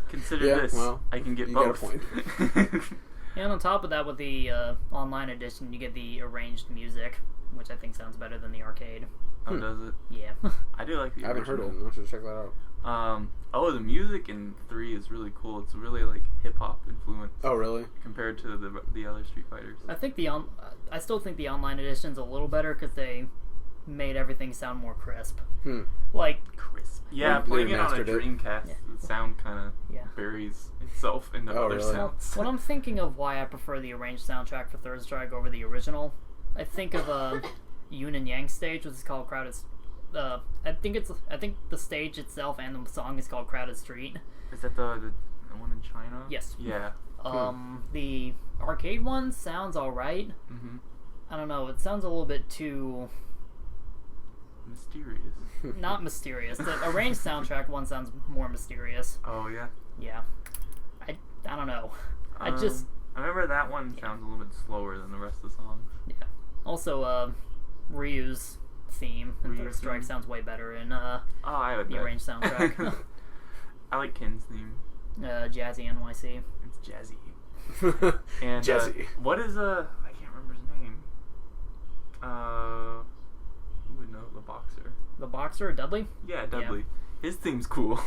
Consider this. Well, I can get you both. Got a point. And on top of that, with the online edition, you get the arranged music, which I think sounds better than the arcade. Oh, does it? Yeah. I do like the I haven't original. heard it. I should check that out. The music in 3 is really cool. It's really like hip hop influence. Oh, really? Compared to the other Street Fighters. I think I still think the online edition's a little better because they made everything sound more crisp. Like crisp. Yeah, playing it on a Dreamcast, the sound kind of buries itself into other sounds. When I'm thinking of why I prefer the arranged soundtrack for Third Strike over the original, I think of Yoon and Yang stage, which is called Crowded. I think the stage itself and the song is called Crowded Street. Is that the one in China? Yes. Yeah. The arcade one sounds alright. Mm-hmm. I don't know. It sounds a little bit too mysterious. Not mysterious. The arranged soundtrack one sounds more mysterious. Oh yeah. Yeah. I don't know. I remember that one sounds a little bit slower than the rest of the songs. Yeah. Also, Ryu's theme in Third Strike sounds way better in the arranged soundtrack. I like Ken's theme. Jazzy NYC. It's jazzy. And Jazzy. What is I can't remember his name. Who would know? The boxer. The boxer, Dudley? Yeah, Dudley. Yeah. His theme's cool.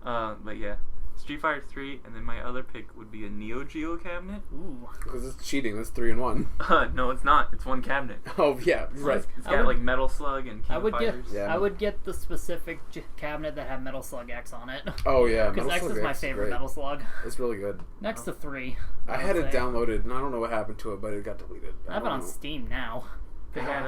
But yeah. Street Fighter 3, and then my other pick would be a Neo Geo cabinet. Ooh. Because it's cheating. That's 3 in 1. No, it's not. It's one cabinet. Oh yeah, right. It's got like Metal Slug and King of Fighters. I would get the specific cabinet that had Metal Slug X on it. Oh yeah, because X is my favorite Metal Slug. It's really good. Next to 3. I had it downloaded, and I don't know what happened to it, but it got deleted. I have it on Steam now. They had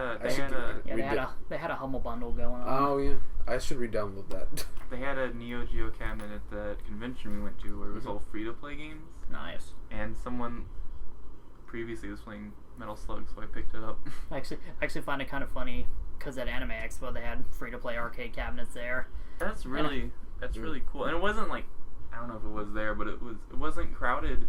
a Humble Bundle going on. Oh yeah, I should re-download that. They had a Neo Geo cabinet at the convention we went to where it was all free-to-play games. Nice. And someone previously was playing Metal Slug, so I picked it up. I actually find it kind of funny because at Anime Expo they had free-to-play arcade cabinets there. That's really cool. And it wasn't like, I don't know if it was there, but it wasn't crowded.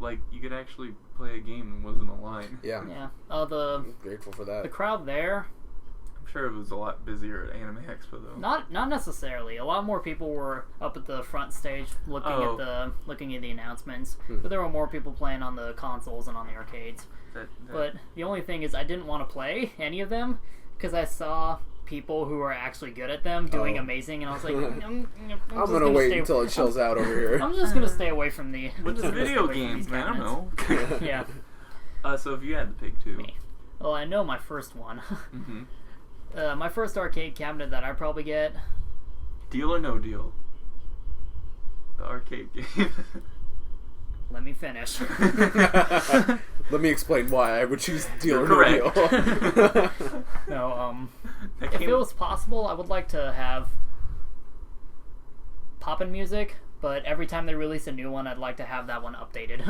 Like, you could actually play a game and wasn't a line. Yeah. Yeah. I'm grateful for that. The crowd there. I'm sure it was a lot busier at Anime Expo though. Not necessarily. A lot more people were up at the front stage looking at the announcements. But there were more people playing on the consoles and on the arcades. But the only thing is I didn't want to play any of them because I saw people who are actually good at them doing amazing, and I was like, I'm gonna wait until it chills out over here. I'm just gonna stay away from the. What's a video game? I don't know. Yeah. So if you had to pick 2. Me. Well, I know my first one. Mm-hmm. My first arcade cabinet that I'd probably get. Deal or No Deal? The arcade game. Let me finish. Let me explain why I would choose Deal or Correct. No Deal. No, if it was possible, I would like to have poppin' music, but every time they release a new one, I'd like to have that one updated.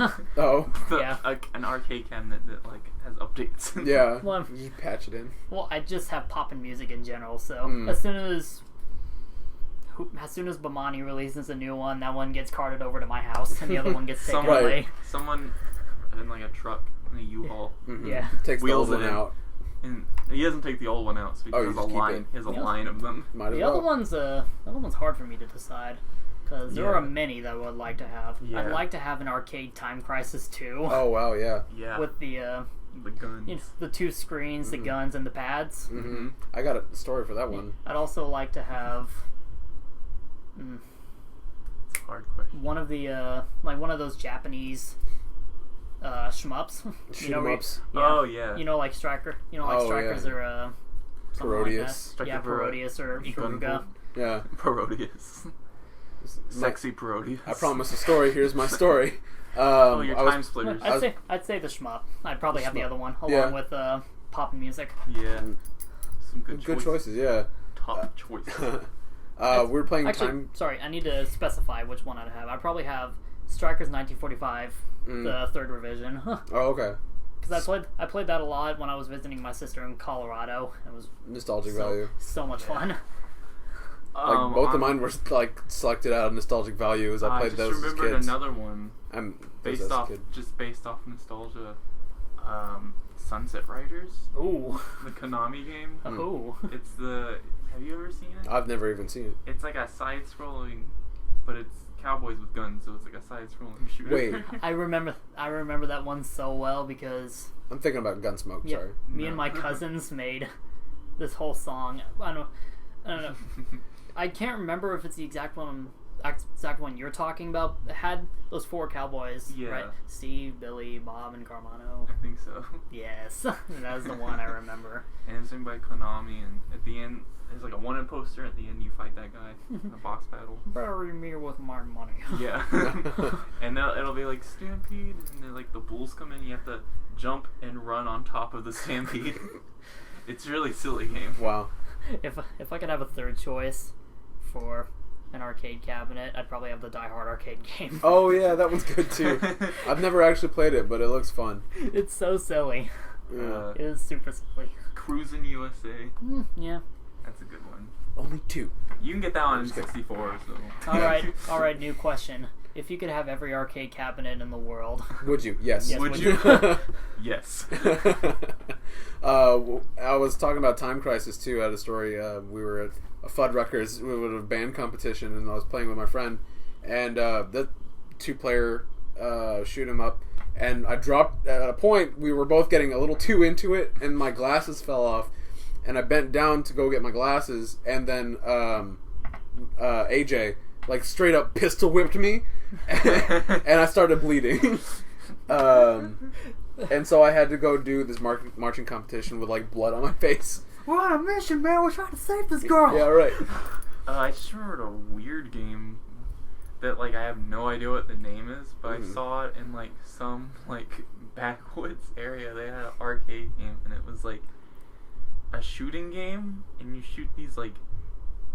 An arcade cabinet that like has updates. Yeah. Well, you patch it in. Well, I just have poppin' music in general, so as soon as Bomani releases a new one, that one gets carted over to my house, and the other one gets taken away. Someone in like a truck, in a U-Haul. Yeah. Takes wheels the old one out. And he doesn't take the old one out, so he has a line. He has a line of them. The other one's hard for me to decide. Because there are many that I would like to have. Yeah. I'd like to have an arcade Time Crisis 2. Oh, wow, yeah. Yeah. With the guns. The 2 screens, the guns, and the pads. Mm-hmm. I got a story for that one. I'd also like to have... It's a hard question. One of the, one of those Japanese... shmups. Shmups. Oh, yeah. Like Striker. Strikers or... Parodius. Like Parodius or Ikaruga. Yeah. Parodius. Sexy Parodius. I promised a story. Here's my story. Your time splitters. I'd say the shmup. I'd probably have the other one along with pop music. Yeah. Some good choices. Yeah. Top choices. We were playing Sorry, I need to specify which one I'd have. I'd probably have Strikers 1945, the 3rd revision. Oh, okay. Because I played that a lot when I was visiting my sister in Colorado. It was nostalgic value. So much fun. Like both of mine were like selected out of nostalgic value as I played those as kids. I remembered another one. Based off nostalgia. Sunset Riders. Ooh. The Konami game. Ooh. It's have you ever seen it? I've never even seen it. It's like a side-scrolling, but it's cowboys with guns, so it's like a side-scrolling shooter. Wait. I remember that one so well because... I'm thinking about Gunsmoke, sorry. Me and my cousins made this whole song. I don't know. I can't remember if it's the exact one you're talking about. It had those 4 cowboys, right? Steve, Billy, Bob, and Carmano. I think so. Yes, that's the one I remember. And it's made by Konami, and at the end, there's like a wanted poster. At the end, you fight that guy in a box battle. Bury me with my money. Yeah. And it'll be like Stampede, and then like the bulls come in, you have to jump and run on top of the Stampede. It's a really silly game. Wow. If I could have a third choice for an arcade cabinet, I'd probably have the Die Hard arcade game. Oh yeah, that one's good too. I've never actually played it, but it looks fun. It's so silly. Yeah. It is super silly. Cruisin' USA. Yeah. That's a good one. Only 2. You can get that one in 64, so... Alright, new question. If you could have every arcade cabinet in the world... Would you? Yes. Would you? Yes. I was talking about Time Crisis too. I had a story. We were at a Fuddruckers with a band competition, and I was playing with my friend, and the 2-player shoot 'em up, and I dropped at a point. We were both getting a little too into it, and my glasses fell off, and I bent down to go get my glasses, and then AJ like straight up pistol whipped me, and I started bleeding. And so I had to go do this marching competition with like blood on my face. We're on a mission, man. We're trying to save this girl. Yeah, right. I just remembered a weird game that like I have no idea what the name is, but I saw it in like some like backwoods area. They had an arcade game, and it was like a shooting game, and you shoot these like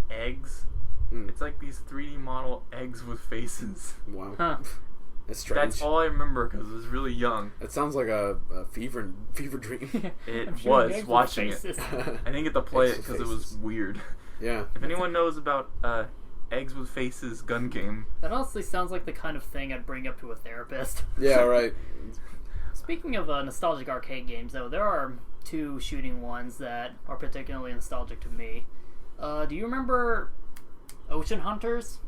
eggs. It's like these 3D model eggs with faces. Wow. Huh. It's strange. That's all I remember because I was really young. It sounds like a fever dream. It was watching it. I didn't get to play it because it was weird. Yeah. If anyone knows about eggs with faces gun game, That honestly sounds like the kind of thing I'd bring up to a therapist. Yeah, right. Speaking of nostalgic arcade games, though, there are 2 shooting ones that are particularly nostalgic to me. Do you remember Ocean Hunters?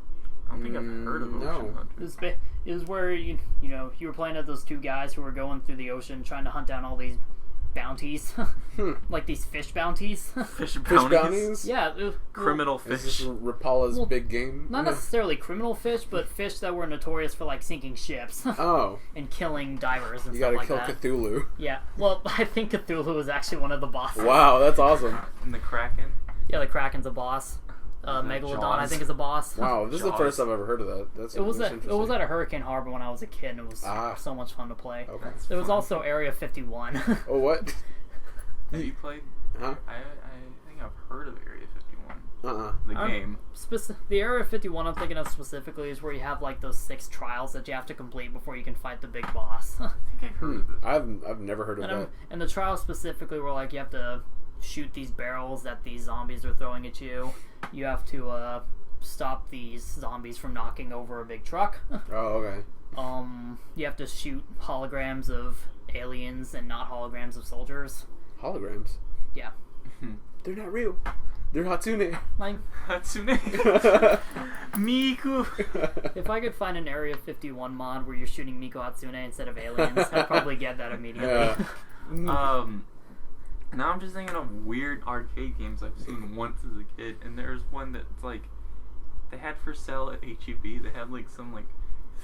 I don't think I've heard of Ocean Hunters. It was where you were playing as those 2 guys who were going through the ocean trying to hunt down all these bounties, like these fish bounties. Fish Fish bounties? Yeah, Criminal Is fish. this Rapala's big game? not necessarily criminal fish, but fish that were notorious for like sinking ships Oh. and killing divers and You stuff gotta like kill that. Cthulhu. Yeah, well, I think Cthulhu was actually one of the bosses. Wow, that's awesome. And the Kraken. Yeah, the Kraken's a boss. Megalodon, Jaws? I think, is a boss. Wow, this is the Jaws. first I've ever heard of that. That's It was at a Hurricane Harbor when I was a kid, and it was so much fun to play. Okay. There was also Area 51. Oh, what? Have you played? Huh? I think I've heard of Area 51. The game. The Area 51 I'm thinking of specifically is where you have like those 6 trials that you have to complete before you can fight the big boss. I think I've heard of it. I've never heard of that. And the trials specifically were like you have to shoot these barrels that these zombies are throwing at you. You have to stop these zombies from knocking over a big truck. Oh, okay. You have to shoot holograms of aliens and not holograms of soldiers. Holograms? Yeah. They're not real. They're Hatsune. Like, Hatsune Miku. if I could find an Area 51 mod where you're shooting Miku Hatsune instead of aliens, I'd probably get that immediately. Yeah. Now I'm just thinking of weird arcade games I've seen once as a kid, and there's one that's like they had for sale at HEB. They had like some like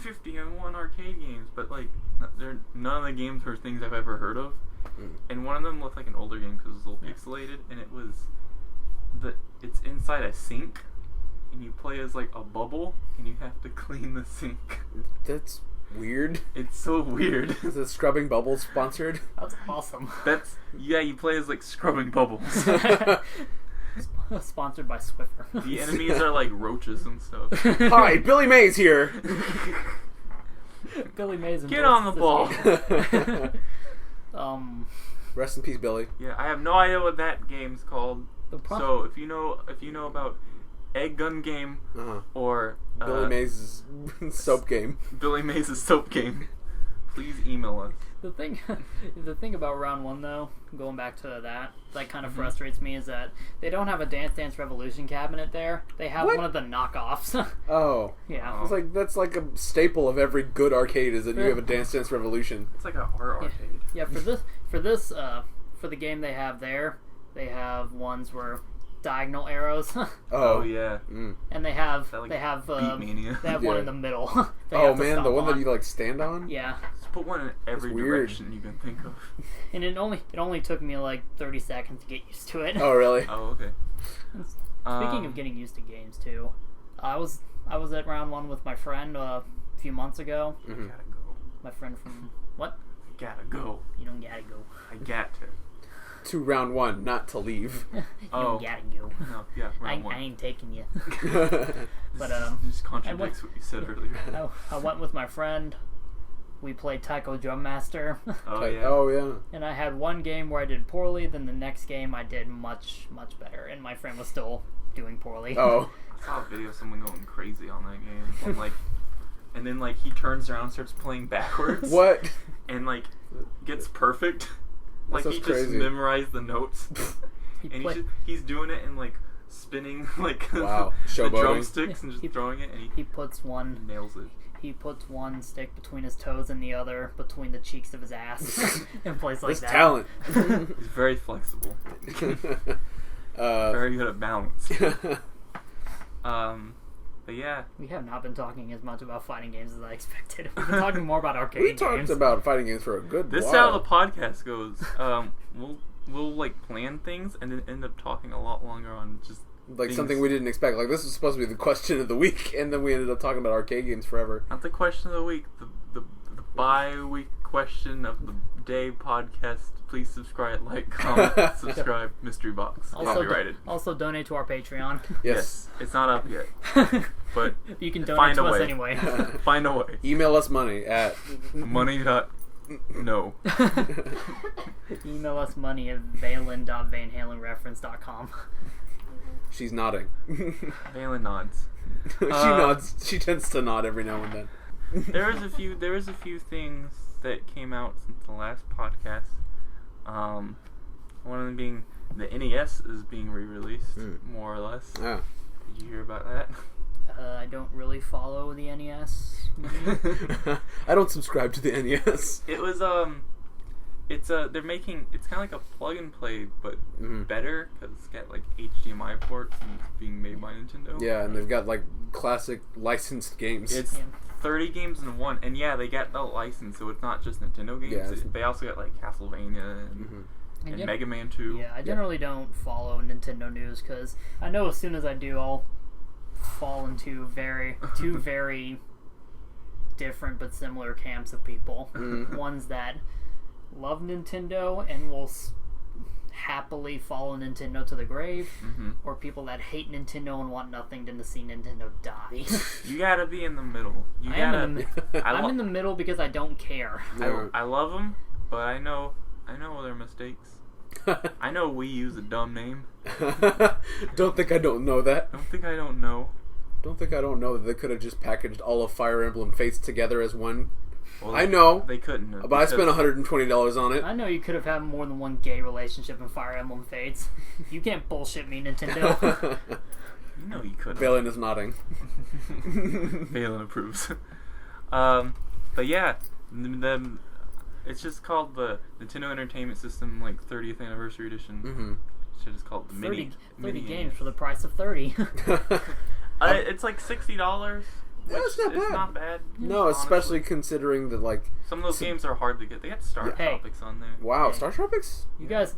50-on-1 arcade games, but like none of the games were things I've ever heard of. And one of them looked like an older game because it was a little pixelated, and it's inside a sink, and you play as like a bubble, and you have to clean the sink. That's weird. It's so weird. Is it Scrubbing Bubbles sponsored? That's awesome. You play as like scrubbing bubbles. Sponsored by Swiffer. The enemies are like roaches and stuff. Hi, Billy Mays here. Billy Mays. Get on the ball. Rest in peace, Billy. Yeah, I have no idea what that game's called. So if you know about Egg Gun Game or Billy Mays' soap game. Billy Mays' soap game, please email us. The thing about round 1 though, going back to that kind of frustrates me is that they don't have a Dance Dance Revolution cabinet there. They have one of the knockoffs. Oh. Yeah. It's like that's like a staple of every good arcade is that you have a Dance Dance Revolution. It's like a art arcade. Yeah, for the game they have there, they have ones where diagonal arrows. Oh yeah. And they have like Beat Mania. They have one in the middle. Oh man, the one that you like stand on? Yeah. Just put one in every direction you can think of. And it only took me like 30 seconds to get used to it. Oh really? Oh okay. Speaking of getting used to games too, I was at round 1 with my friend a few months ago. I gotta go. My friend from what? I gotta go. You don't gotta go. I got to. To round 1, not to leave. You don't gotta go. No, yeah, round 1. I ain't taking you. But this contradicts what you said earlier. I went with my friend. We played Taiko Drum Master. Oh yeah. Oh yeah. And I had one game where I did poorly. Then the next game I did much better, and my friend was still doing poorly. Oh. I saw a video of someone going crazy on that game. And then he turns around and starts playing backwards. What? And gets perfect. Like he crazy. just memorized the notes. He's doing it and spinning wow. the drumsticks and just throwing it, and he puts one nails it. He puts one stick between his toes and the other between the cheeks of his ass and plays like That's that. talent. He's very flexible. Very good at balance. But yeah. We have not been talking as much about fighting games as I expected. We've been talking more about arcade games. We talked about fighting games for a good This while. is how the podcast goes. We'll like plan things and then end up talking a lot longer on just like things. Something we didn't expect. Like this was supposed to be the question of the week, and then we ended up talking about arcade games forever. Not the question of the week, the bi-week question of the day podcast. Please subscribe, like, comment, subscribe, mystery box. Copyrighted. Also donate to our Patreon. Yes. It's not up yet. But you can donate to us anyway. Find a way. Email us money at money.no. Email us money at valen.vanhalenreference.com. She's nodding. Valen nods. She nods. She tends to nod every now and then. There was a few things that came out since the last podcast. One of them being the NES is being re-released, more or less. Yeah. Did you hear about that? I don't really follow the NES. I don't subscribe to the NES. It was they're making, it's kind of like a plug and play, but better because it's got like HDMI ports and it's being made by Nintendo. Yeah, and they've got like classic licensed games. It's 30 games in one, and yeah, they got the license, so it's not just Nintendo games. Yeah, they also got like Castlevania and Mega Man 2. Yeah, I generally don't follow Nintendo news because I know as soon as I do, I'll fall into two very different but similar camps of people. Ones that love Nintendo and will happily follow Nintendo to the grave, or people that hate Nintendo and want nothing to see Nintendo die. You gotta be in the middle. I'm in the middle because I don't care. I love them, but I know their mistakes. I know Wii U's a dumb name. Don't think I don't know that. Don't think I don't know. Don't think I don't know that they could have just packaged all of Fire Emblem Fates together as one. Well, I know. They couldn't have. But I spent $120 on it. I know you could have had more than one gay relationship in Fire Emblem Fates. You can't bullshit me, Nintendo. You know you couldn't. Valen is nodding. Valen approves. But yeah, it's just called the Nintendo Entertainment System, like 30th Anniversary Edition. Should just called the 30 games for the price of 30. It's like $60. That's not bad. It's not bad. No, honestly. Especially considering that, like, some of those games are hard to get. They got Star Tropics on there. Wow, Hey. Star Tropics? You guys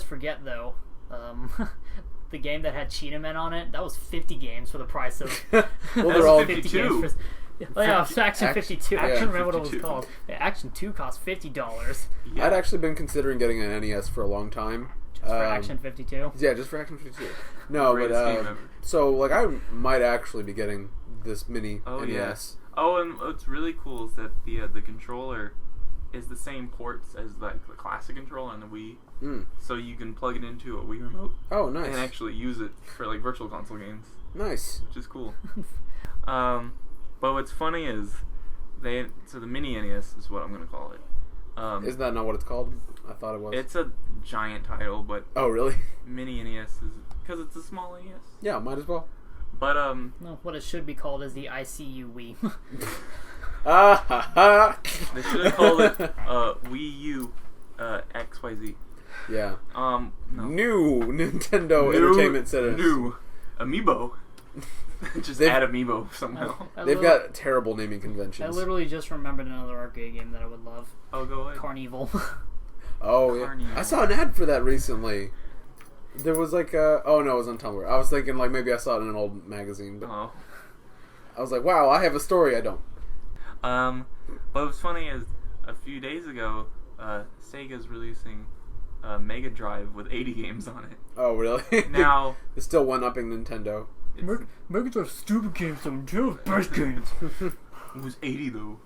forget though, the game that had Cheetah Men on it, that was 50 games for the price of. Well, they're all 52. games for, yeah, it's Action 52. I couldn't remember what it was 52. called. Yeah, Action 2 cost $50. Yeah. I'd actually been considering getting an NES for a long time. Just for Action 52. Yeah, just for Action 52. No, Greatest game but ever. so like I might actually be getting this mini Oh, NES. yeah. Oh, and what's really cool is that the controller is the same ports as like the classic controller on the Wii. So you can plug it into a Wii remote. Oh, nice. And actually use it for like virtual console games. Nice. Which is cool. But what's funny is the mini NES is what I'm gonna call it. Isn't that not what it's called? I thought it was. It's a giant title, but Oh, really? mini NES is because it's a small NES. Yeah, might as well. But No, what it should be called is the ICU Wii. Ah ha ha. they should have called it Wii U XYZ. Yeah. No. New Nintendo Entertainment Center. New Amiibo. Just add Amiibo somehow. They've got terrible naming I conventions. literally just remembered another arcade game that I would love. Oh, go ahead. Carnival. Oh, yeah. Carnival. I saw an ad for that recently. There was like oh no, it was on Tumblr. I was thinking like maybe I saw it in an old magazine, but Oh. I was like, wow, I have a story. I don't. But what's funny is a few days ago, Sega's releasing Mega Drive with 80 games on it. Oh, really? Now It's still one-upping Nintendo. Mega Drive stupid games, so Nintendo's best games. it was 80 though.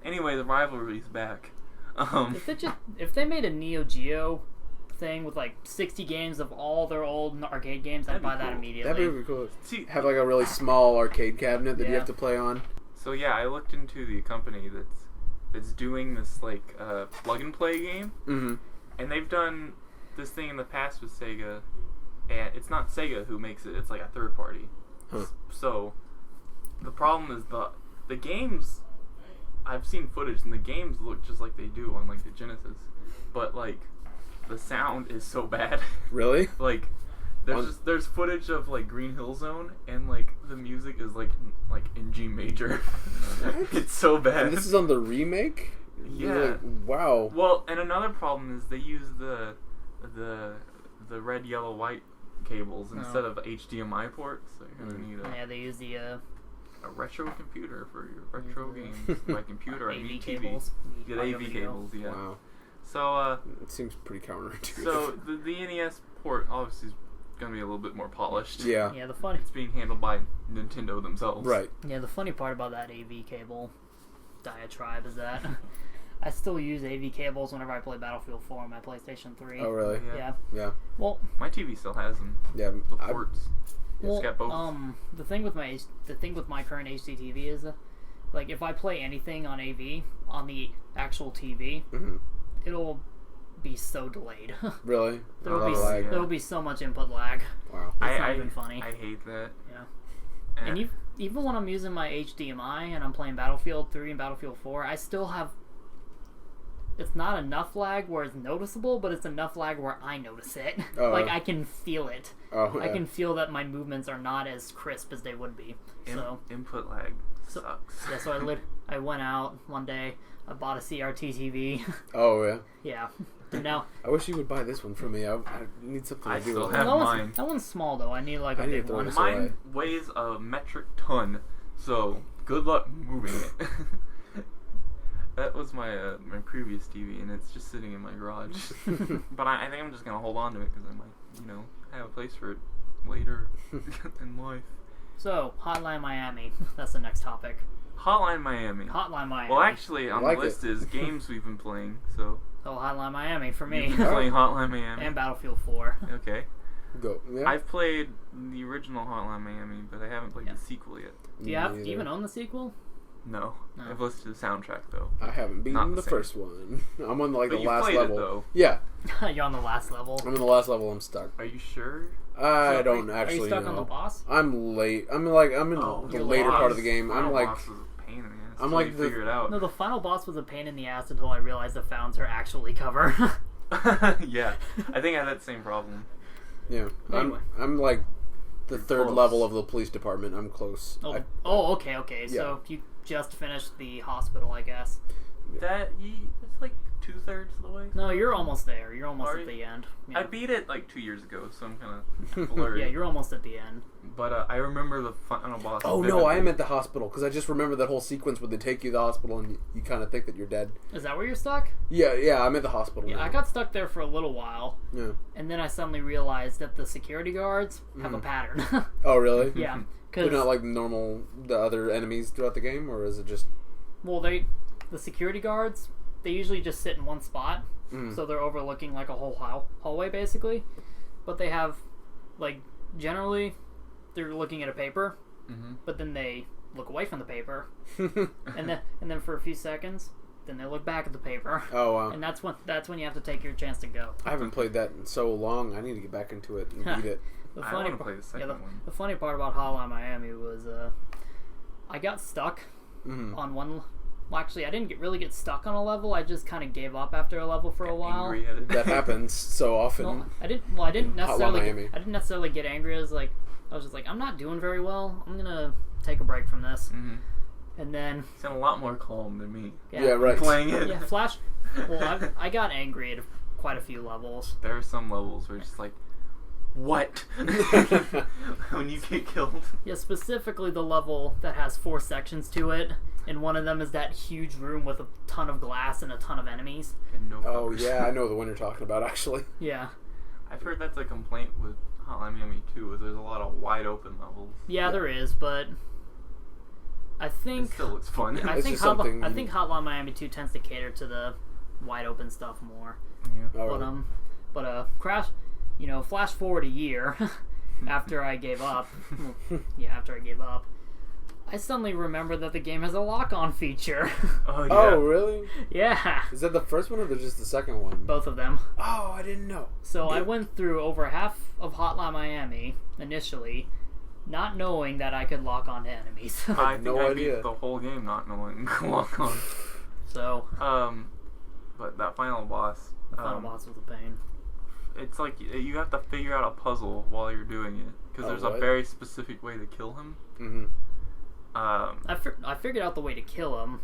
Anyway, the rivalry's back. If they made a Neo Geo thing with like 60 games of all their old arcade games, I'd That'd be buy that cool. immediately. That'd be really cool. See, Have like a really small arcade cabinet that you Yeah. have to play on. so yeah, I looked into the company that's doing this like plug and play game, and they've done this thing in the past with Sega, and it's not Sega who makes it; it's like a third party. Huh. So the problem is the games. I've seen footage, and the games look just like they do on like the Genesis, but like the sound is so bad. Really? Like There's footage of like Green Hill Zone, and like the music is like in G major. It's so bad. And this is on the remake. Yeah. Like, wow. Well, and another problem is they use the red, yellow, white cables instead of HDMI ports. So you're gonna need they use the a retro computer for your retro games. By computer, I mean TV. cables. Yeah, the AV cables. Yeah. Wow. So it seems pretty counterintuitive. So the NES port obviously is gonna be a little bit more polished. Yeah. Yeah, the funny. It's being handled by Nintendo themselves. Right. Yeah, the funny part about that AV cable diatribe is that I still use AV cables whenever I play Battlefield 4 on my PlayStation 3. Oh, really? Yeah. Yeah. Well, my TV still has them. Yeah. The ports. Well, it's got both. the thing with my current HD TV is, like, if I play anything on AV on the actual TV, it'll be so delayed. Really? There'll be so much input lag. Wow. It's not even funny. I hate that. Yeah. And even when I'm using my HDMI and I'm playing Battlefield 3 and Battlefield 4, I still have... It's not enough lag where it's noticeable, but it's enough lag where I notice it. Like, I can feel it. Oh, I can feel that my movements are not as crisp as they would be. Input lag sucks. Yeah, so I went out one day, I bought a CRT TV. Oh, yeah? Yeah. And now... I wish you would buy this one for me. I need something to do still with have it. mine. That one's small, though. I need, like, a big one. Mine weighs a metric ton, so good luck moving it. That was my previous TV, and it's just sitting in my garage. But I think I'm just going to hold on to it, because I might, have a place for it later in life. So, Hotline Miami. That's the next topic. Hotline Miami. Hotline Miami. Well, actually, on the list is games we've been playing, so... Oh, Hotline Miami for me. You've been playing Hotline Miami. And Battlefield 4. Okay. Go. Yeah. I've played the original Hotline Miami, but I haven't played the sequel yet. Do you even own the sequel? No. I've listened to the soundtrack, though. I haven't beaten the first one. I'm on, like, the last level. It, though. Yeah. You're on the last level. I'm on the last level. I'm stuck. Are you sure? I don't actually know. Are you stuck on the boss? I'm late. I'm in the later part of the game. I'm like... Boss was a pain in the ass. I'm like figure it out. No, the final boss was a pain in the ass until I realized the fountains are actually cover. Yeah. I think I had that same problem. Yeah. Anyway. I'm like the third level of the police department. I'm close. Okay. Yeah. So you just finished the hospital, I guess. That's like 2/3 of the way. No, you're almost there. You're almost at the end. Yeah. I beat it like 2 years ago, so I'm kind of blurry. Yeah, you're almost at the end. But I remember the final boss. Oh no, I am at the hospital because I just remember that whole sequence where they take you to the hospital and you kind of think that you're dead. Is that where you're stuck? Yeah, I'm at the hospital. Yeah, now. I got stuck there for a little while. Yeah. And then I suddenly realized that the security guards have a pattern. Oh really? Yeah. They're not like the other enemies throughout the game, or is it just? Well, the security guards, they usually just sit in one spot, so they're overlooking like a whole hallway basically. But they have, like, generally, they're looking at a paper, but then they look away from the paper, and then for a few seconds, then they look back at the paper. Oh wow! And that's when you have to take your chance to go. I haven't played that in so long. I need to get back into it and beat it. I want to play the second one. The funny part about Hotline Miami was I got stuck on one. Well, actually, I didn't really get stuck on a level. I just kind of gave up after a level for a while. That happens so often. No, I didn't necessarily get angry. I was just like, I'm not doing very well. I'm gonna take a break from this. And then you sound a lot more calm than me. Yeah, right. Playing it. Yeah, Flash. Well, I got angry at quite a few levels. There are some levels where it's just like, what? When you get killed. Yeah, specifically the level that has 4 sections to it, and one of them is that huge room with a ton of glass and a ton of enemies. And no covers. Yeah, I know the one you're talking about, actually. Yeah. I've heard that's a complaint with Hotline Miami 2, is there's a lot of wide open levels. Yeah, there is, but I think... It still looks fun. I think Hotline Miami 2 tends to cater to the wide open stuff more. Yeah. Crash... flash forward a year after I gave up. I suddenly remember that the game has a lock-on feature. Oh, yeah. Oh, really? Yeah. Is that the first one or just the second one? Both of them. Oh, I didn't know. So I went through over half of Hotline Miami initially, not knowing that I could lock on to enemies. I had no idea. Beat the whole game not knowing lock on. So. But that final boss. The final boss was a pain. it's like you have to figure out a puzzle while you're doing it because there's a very specific way to kill him. Mm-hmm. I figured out the way to kill him.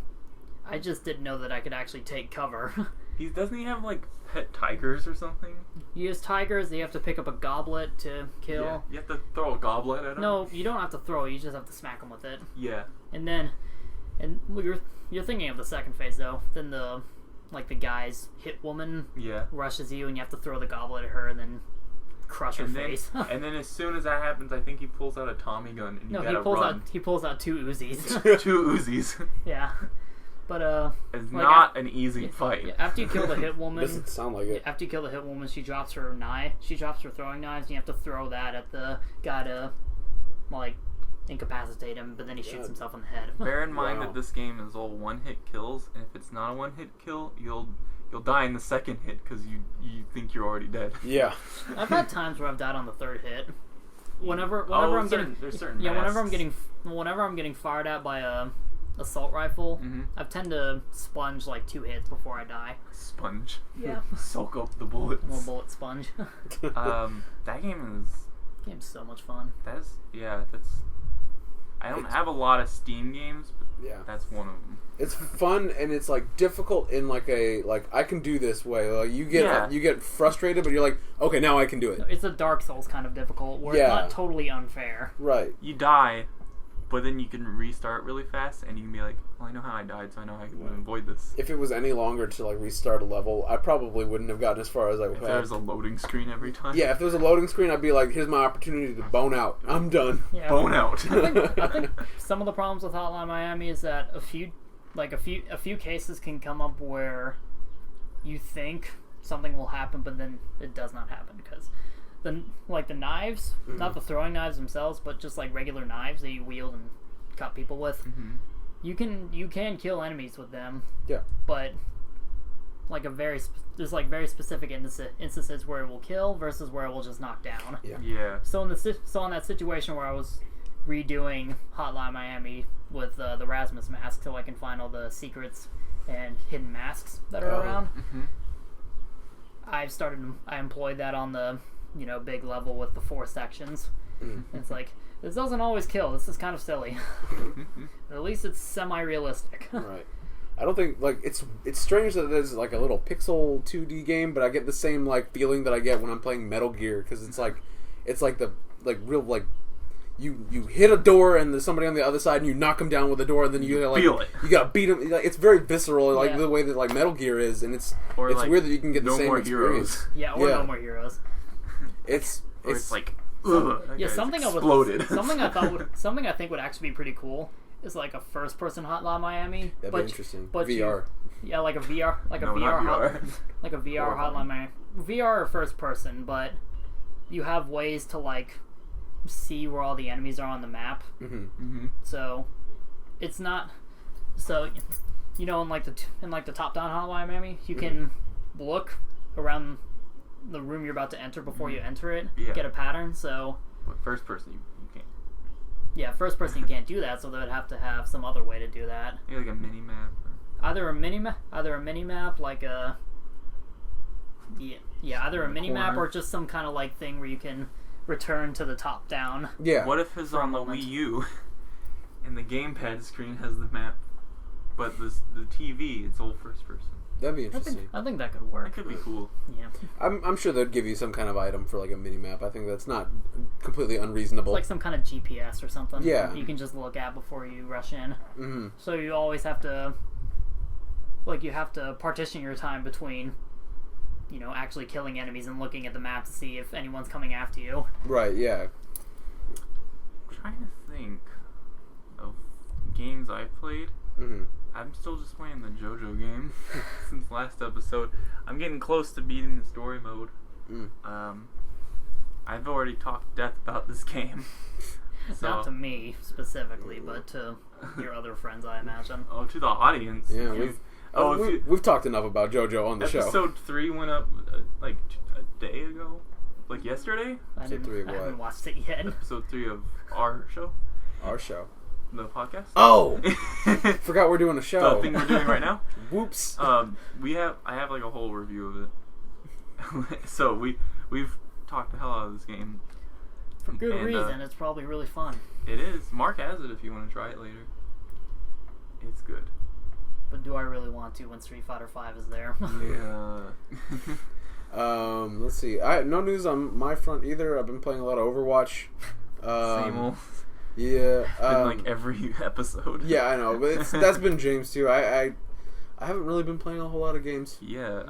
I just didn't know that I could actually take cover. Doesn't he have like pet tigers or something? He has tigers. You have to pick up a goblet to kill. Yeah, you have to throw a goblet at him. No, you don't have to throw it. You just have to smack him with it. Yeah. And you're thinking of the second phase though. Then the guy's hit woman rushes you, and you have to throw the goblet at her, and then crush her face. And then as soon as that happens, I think he pulls out a Tommy gun, and he pulls out 2 Uzis. 2 Uzis. Yeah. But it's not an easy fight. After you kill the hit woman, doesn't sound like it. After you kill the hit woman, she drops her knife. She drops her throwing knives, and you have to throw that at the guy to incapacitate him. But then he shoots himself in the head. Bear in mind that this game is all 1-hit kills, and if it's not a 1-hit kill, you'll die in the second hit because you think you're already dead. Yeah. I've had times where I've died on the third hit. Whenever I'm getting fired at by a assault rifle, I tend to sponge 2 hits before I die. Sponge. Yeah. Soak up the bullets. A little bullet sponge. That game's so much fun. I don't have a lot of Steam games, but that's one of them. It's fun and it's difficult in I can do this way. You get frustrated, but you're like, okay, now I can do it. It's a Dark Souls kind of difficult, where it's not totally unfair. Right. You die, but then you can restart really fast, and you can be like, well, I know how I died, so I know how I can avoid this. If it was any longer to restart a level, I probably wouldn't have gotten as far as I would have. If there was a loading screen every time. Yeah, if there was a loading screen, I'd be like, here's my opportunity to bone out. I'm done. Yeah, bone out. I think some of the problems with Hotline Miami is that a few cases can come up where you think something will happen, but then it does not happen because the knives, not the throwing knives themselves, but just regular knives that you wield and cut people with. You can kill enemies with them. Yeah. But there's very specific instances where it will kill versus where it will just knock down. Yeah. So in that situation where I was redoing Hotline Miami with the Rasmus mask, so I can find all the secrets and hidden masks that are around. I employed that on the big level with the 4 sections. It's this doesn't always kill. This is kind of silly. At least it's semi-realistic. Right. I don't think it's strange that there's a little pixel 2D game, but I get the same feeling that I get when I'm playing Metal Gear because it's the real you hit a door and there's somebody on the other side and you knock them down with the door and then you feel it. You gotta beat them. It's very visceral, the way that Metal Gear is, and it's weird that you can get the same experience. No More Heroes. It's something I think would actually be pretty cool is a first-person Hotline Miami. That'd be interesting. But VR. A VR, like a VR Hotline Miami. VR or first person, but you have ways to see where all the enemies are on the map. So it's not in the top-down Hotline Miami, you can look around the room you're about to enter before you enter it, get a pattern. So, but first person you can't. Yeah, first person you can't do that, so they would have to have some other way to do that. Maybe a mini map. Either a mini map, either a mini map or just some kind of thing where you can return to the top down. Yeah. What if it's on the Wii U and the gamepad screen has the map, but the TV it's all first person? That'd be interesting. I think that could work. That could be cool. Yeah. I'm sure they'd give you some kind of item for a mini map. I think that's not completely unreasonable. Some kind of GPS or something. Yeah. You can just look at before you rush in. Mm-hmm. So you always have to partition your time between actually killing enemies and looking at the map to see if anyone's coming after you. Right, yeah. I'm trying to think of games I've played. I'm still just playing the JoJo game since last episode. I'm getting close to beating the story mode. I've already talked death about this game. So. Not to me specifically, but to your other friends, I imagine. Oh, to the audience. Yeah, we've talked enough about JoJo on the show. Episode 3 went up a day ago, yesterday. I haven't watched it yet. Episode 3 of our show. Our show. The podcast. Oh, forgot we're doing a show. The thing we're doing right now. Whoops. I have a whole review of it. So we we've talked the hell out of this game. For good reason. It's probably really fun. It is. Mark has it if you want to try it later. It's good. But do I really want to when Street Fighter V is there? Yeah. Let's see. No news on my front either. I've been playing a lot of Overwatch. Same old. Yeah. In like every episode. Yeah, I know, but that's been James too. I haven't really been playing a whole lot of games. Yeah,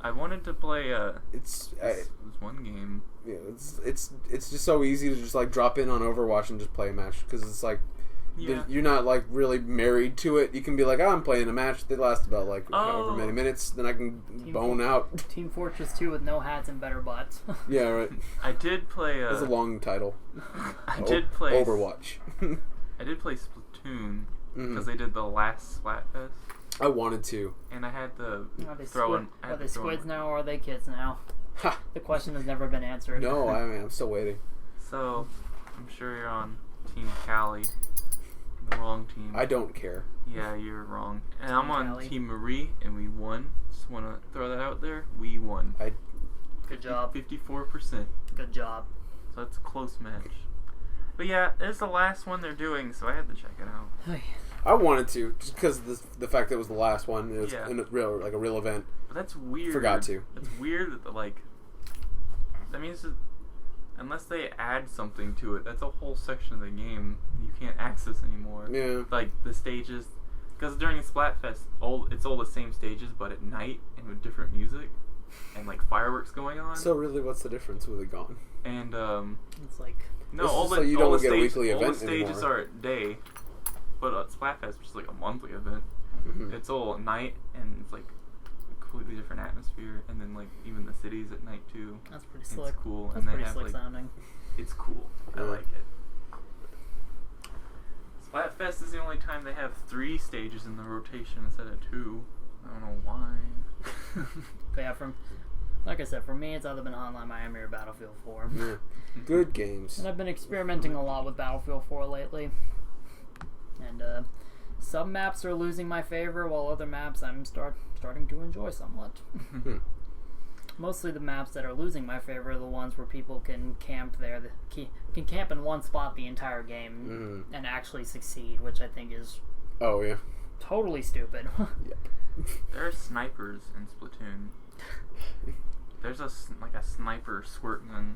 I wanted to play. This one game. Yeah, it's just so easy to just like drop in on Overwatch and just play a match because it's like you're not like really married to it. You can be like, oh, I'm playing a match that lasts about like however many minutes. Then I can bone out. Team Fortress 2 with no hats and better butts. Yeah, right. I did play. That's a long title. I did play Overwatch. I did play Splatoon because they did the last Splatfest. I wanted to, and I had to Are they squids now, or are they kids now? Ha! The question has never been answered. No, I'm still waiting. So, I'm sure you're on Team Cali. The wrong team. I don't care. Yeah, you're wrong. And I'm on Team Marie, and we won. Just want to throw that out there. We won. Good job. 54%. Good job. So that's a close match. But yeah, it's the last one they're doing, so I had to check it out. I wanted to, just because of the fact that it was the last one. It was a real event. But that's weird. Forgot to. It's weird that that means that unless they add something to it, that's a whole section of the game you can't access anymore. Yeah. Like the stages, because during Splatfest, it's all the same stages, but at night and with different music and like fireworks going on. So really, what's the difference with it gone? And it's like all the stages are at day, but Splatfest, which is like a monthly event, it's all at night and it's like completely different atmosphere, and then like even the cities at night too. That's pretty slick. It's cool. That's and pretty they have, slick sounding. It's cool. I like it. Splatfest is the only time they have 3 stages in the rotation instead of 2. I don't know why. But yeah, like I said, for me, it's either been Hotline Miami or Battlefield 4. Yeah. Good games. And I've been experimenting a lot with Battlefield 4 lately. And some maps are losing my favor, while other maps I'm starting to enjoy somewhat. Mostly the maps that are losing my favor are the ones where people can camp there, can camp in one spot the entire game and actually succeed, which I think is totally stupid. Yep. There are snipers in Splatoon. There's a sniper squirt gun,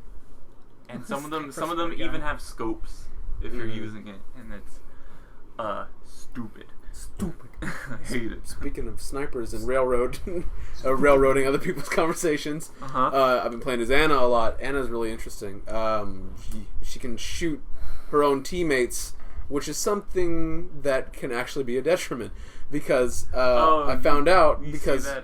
and some of them even have scopes if you're using it, and it's stupid. I hate it. Speaking of snipers and railroading other people's conversations, I've been playing as Anna a lot. Anna's really interesting. She can shoot her own teammates, which is something that can actually be a detriment because I found out because see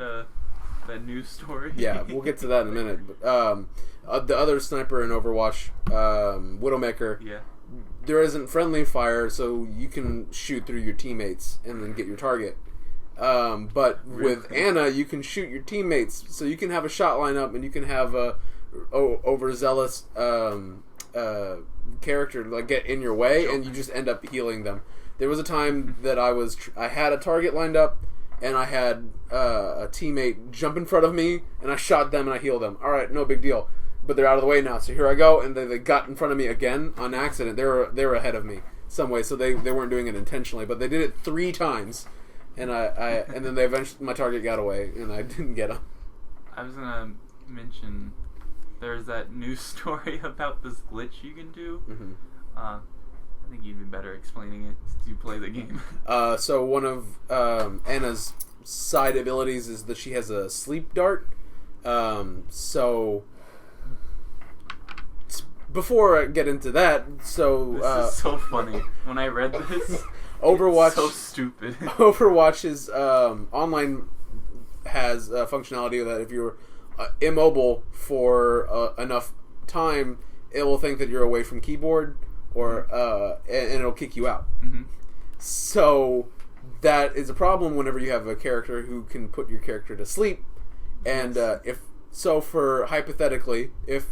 that news story. Yeah, we'll get to that in a minute. But, the other sniper in Overwatch, Widowmaker. Yeah. There isn't friendly fire, so you can shoot through your teammates and then get your target. But with Anna, you can shoot your teammates, so you can have a shot line up, and you can have a overzealous character like get in your way, and you just end up healing them. There was a time that I had a target lined up, and I had a teammate jump in front of me, and I shot them and I healed them. All right, no big deal. But they're out of the way now, so here I go, and they got in front of me again on accident. They were ahead of me some way, so they weren't doing it intentionally, but they did it 3 times, and and then they eventually my target got away, and I didn't get him. I was gonna mention there's that news story about this glitch you can do. I think you'd be better explaining it since you play the game. So one of Anna's side abilities is that she has a sleep dart. So before I get into that, this is so funny. When I read this, Overwatch, it's so stupid. Overwatch's online has functionality that if you're immobile for enough time, it will think that you're away from keyboard, or and it'll kick you out. So that is a problem whenever you have a character who can put your character to sleep. And hypothetically, if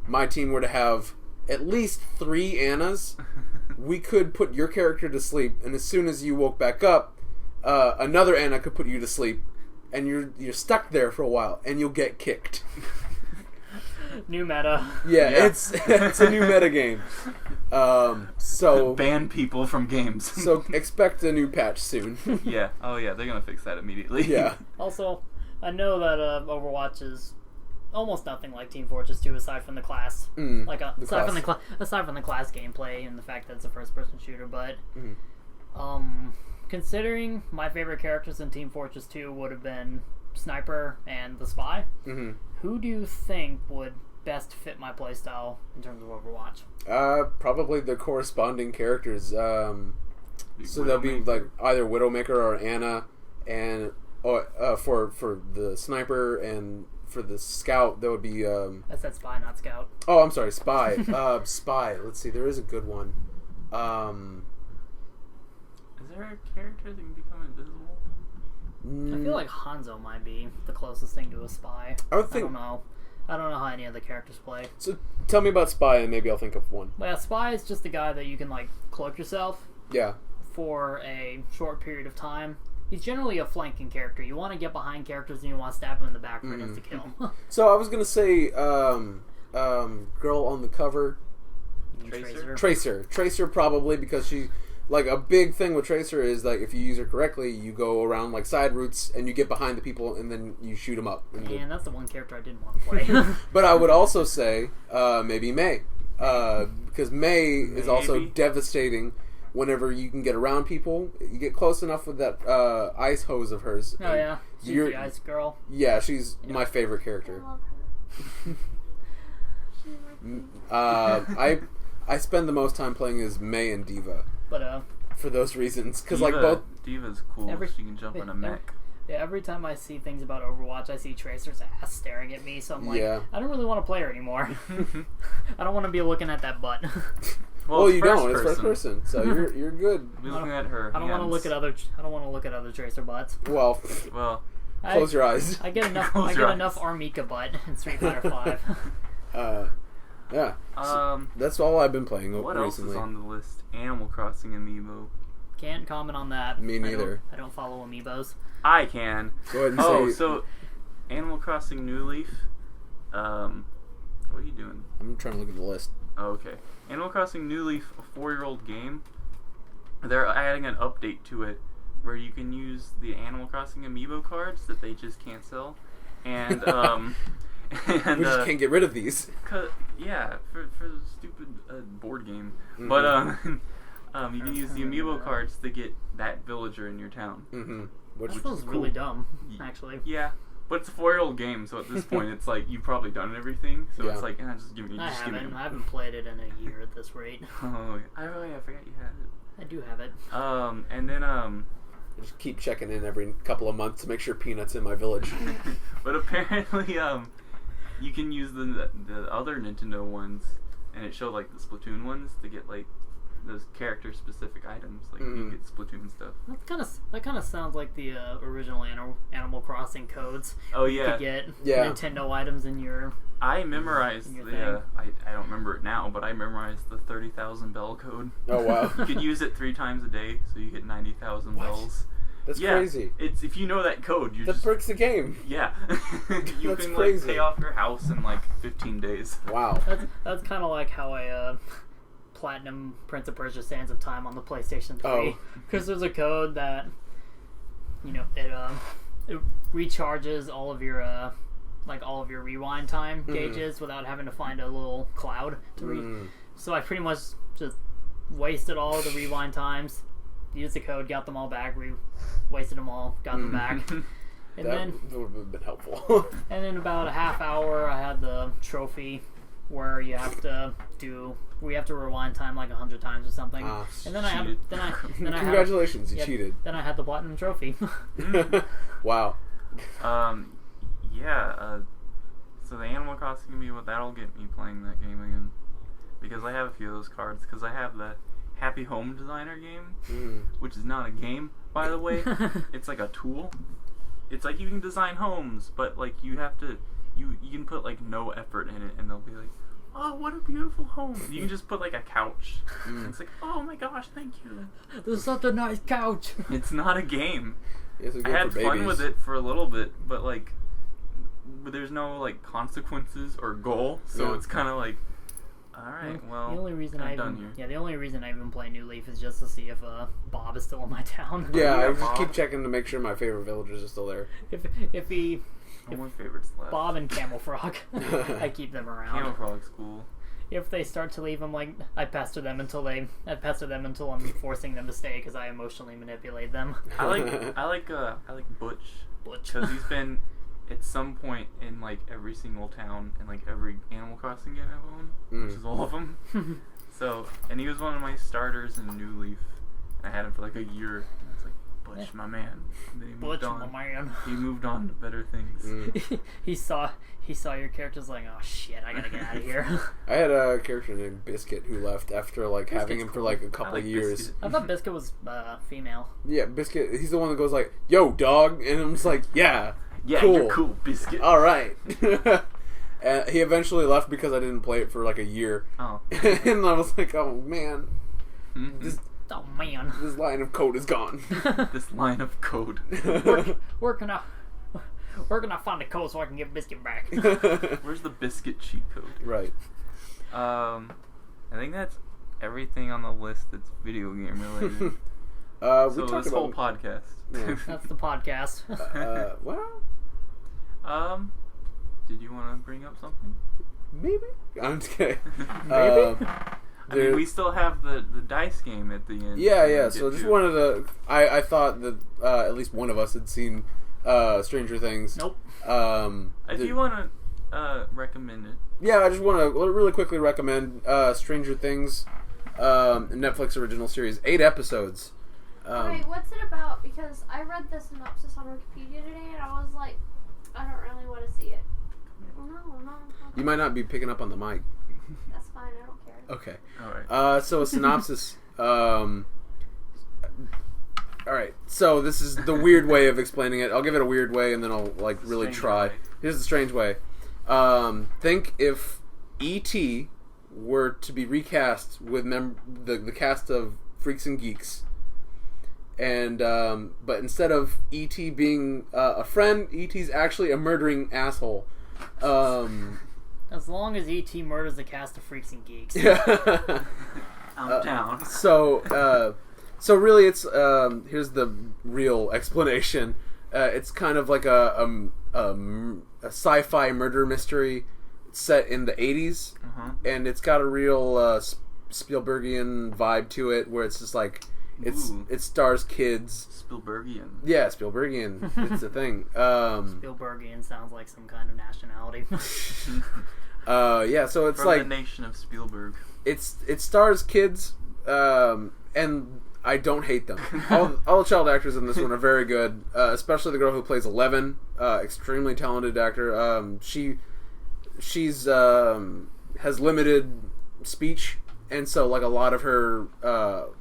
my team were to have at least 3 Annas, we could put your character to sleep, and as soon as you woke back up, another Anna could put you to sleep, and you're stuck there for a while, and you'll get kicked. New meta. Yeah, it's a new meta game. So ban people from games. So expect a new patch soon. Yeah. Oh yeah, they're gonna fix that immediately. Yeah. Also, I know that Overwatch is almost nothing like Team Fortress 2 aside from the class. Aside from the class gameplay and the fact that it's a first-person shooter, but considering my favorite characters in Team Fortress 2 would have been Sniper and the Spy, who do you think would best fit my playstyle in terms of Overwatch? Probably the corresponding characters. So they'll be like either Widowmaker or Ana, and for the Sniper, and for the Scout that would be I said Spy, not Scout. Oh, I'm sorry, Spy. Spy. Let's see, there is a good one. Is there a character that can become invisible? I feel like Hanzo might be the closest thing to a Spy. I don't know. I don't know how any other characters play. So tell me about Spy, and maybe I'll think of one. Well, yeah, Spy is just a guy that you can like cloak yourself. Yeah. For a short period of time. He's generally a flanking character. You want to get behind characters and you want to stab him in the back for an insta-kill. So I was going to say, girl on the cover. Tracer probably, because she, like, a big thing with Tracer is, like, if you use her correctly, you go around, like, side routes and you get behind the people and then you shoot them up. And that's the one character I didn't want to play. But I would also say, maybe Mei. Because Mei is also devastating. Whenever you can get around people, you get close enough with that ice hose of hers. Oh yeah, she's the ice girl. Yeah, she's my favorite character. I love her. I spend the most time playing as Mei and Diva. But for those reasons, because like both Diva's cool. She can jump in a mech. Yeah, every time I see things about Overwatch, I see Tracer's ass staring at me, so I'm like, I don't really want to play her anymore. I don't want to be looking at that butt. Well, you don't. It's first person, so you're good. Looking at her. I don't want to look at other. I don't want to look at other Tracer butts. Well, close your eyes. I get enough. Enough Armika butt in Street Fighter 5. Yeah. That's all I've been playing what recently. What else is on the list? Animal Crossing Amiibo. Can't comment on that. Me neither. I don't follow Amiibos. I can. Go ahead and say. So Animal Crossing New Leaf. What are you doing? I'm trying to look at the list. Oh, okay. Animal Crossing New Leaf, a 4-year-old game. They're adding an update to it where you can use the Animal Crossing Amiibo cards that they just can't sell, and we just can't get rid of these. Yeah, for the stupid board game. But you can use the Amiibo cards to get that villager in your town. Which feels really dumb, actually. Yeah. But it's a 4-year-old game, so at this point, it's like you've probably done everything. So it's like, just give me. I haven't played it in a year at this rate. Oh, I forgot you had it. I do have it. And then just keep checking in every couple of months to make sure Peanut's in my village. But apparently, you can use the other Nintendo ones, and it showed like the Splatoon ones to get like those character specific items, like you get Splatoon stuff. That kind of sounds like the original Animal Crossing codes. Oh yeah, you could get Nintendo items in your. I memorized I don't remember it now, but I memorized the 30,000 bell code. Oh wow! You could use it 3 times a day, so you get 90,000 bells. That's crazy. It's if you know that code, that breaks the game. Yeah, you That's can crazy. pay off your house in like 15 days. Wow. That's kind of like how I platinum Prince of Persia: Sands of Time on the PlayStation 3, because there's a code that it recharges all of your rewind time gauges without having to find a little cloud to so I pretty much just wasted all of the rewind times, used the code, got them all back, wasted them all, got them back. And that would have been helpful. And then about a half hour I had the trophy where you have to rewind time like 100 times or something. And then congratulations, you cheated. Then I had the platinum trophy. Wow. So the Animal Crossing Amiibo, that'll get me playing that game again, because I have a few of those cards. Because I have the Happy Home Designer game, which is not a game, by the way. It's like a tool. It's like you can design homes, but like you have to, you can put like no effort in it, and they'll be like, oh, what a beautiful home. You can just put like a couch. It's like, oh my gosh, thank you. There's such a nice couch. It's not a game. I had fun with it for a little bit, but like, there's no like consequences or goal, so it's kind of like, all right, well, the only reason I'm done here. the only reason I even play New Leaf is just to see if Bob is still in my town. Yeah, I just keep checking to make sure my favorite villagers are still there. If my favorites left. Bob and Camel Frog, I keep them around. Camel Frog's cool. If they start to leave, I pester them until I'm forcing them to stay because I emotionally manipulate them. I like Butch because he's been at some point in like every single town and like every Animal Crossing game I've owned, which is all of them. So, and he was one of my starters in New Leaf. And I had him for like a year. And I was like, Butch, my man. And then he moved on. My man. He moved on to better things. He saw your characters like, oh shit, I gotta get out of here. I had a character named Biscuit who left after like having him for like a couple of years. Biscuit. I thought Biscuit was female. Yeah, Biscuit. He's the one that goes like, "Yo, dog," and I'm just like, "Yeah, yeah, cool. You're cool, Biscuit." All right. And he eventually left because I didn't play it for like a year. Oh. And I was like, "Oh man, this line of code is gone." This line of code. Where can I find the code so I can get Biscuit back? Where's the Biscuit cheat code? Right. I think that's everything on the list that's video game related. We so talked this whole about podcast. Yeah. That's the podcast. Well, did you want to bring up something? maybe. I'm just kidding. Maybe. I mean, we still have the dice game at the end. Yeah. So just wanted to. I thought that at least one of us had seen Stranger Things. Nope. If you want to recommend it. Yeah, I just want to really quickly recommend Stranger Things, Netflix original series, 8 episodes. Wait, what's it about? Because I read the synopsis on Wikipedia today, and I was like, I don't really want to see it. No. You might not be picking up on the mic. That's fine. I don't care. Okay. All right. So a synopsis. All right. So this is the weird way of explaining it. I'll give it a weird way, and then I'll like really try. Here's the strange way. Think if E.T. were to be recast with the cast of Freaks and Geeks, and but instead of E.T. being a friend, E.T.'s actually a murdering asshole. As long as E.T. murders the cast of Freaks and Geeks. I'm down. So really, it's here's the real explanation. It's kind of like a sci-fi murder mystery set in the 80s, and it's got a real Spielbergian vibe to it, where it's just like it stars kids. Spielbergian. Yeah, Spielbergian. It's a thing. Spielbergian sounds like some kind of nationality. Yeah, so it's from like the nation of Spielberg. it stars kids, and I don't hate them. All the child actors in this one are very good, especially the girl who plays 11. Extremely talented actor. She's has limited speech, and so like a lot of her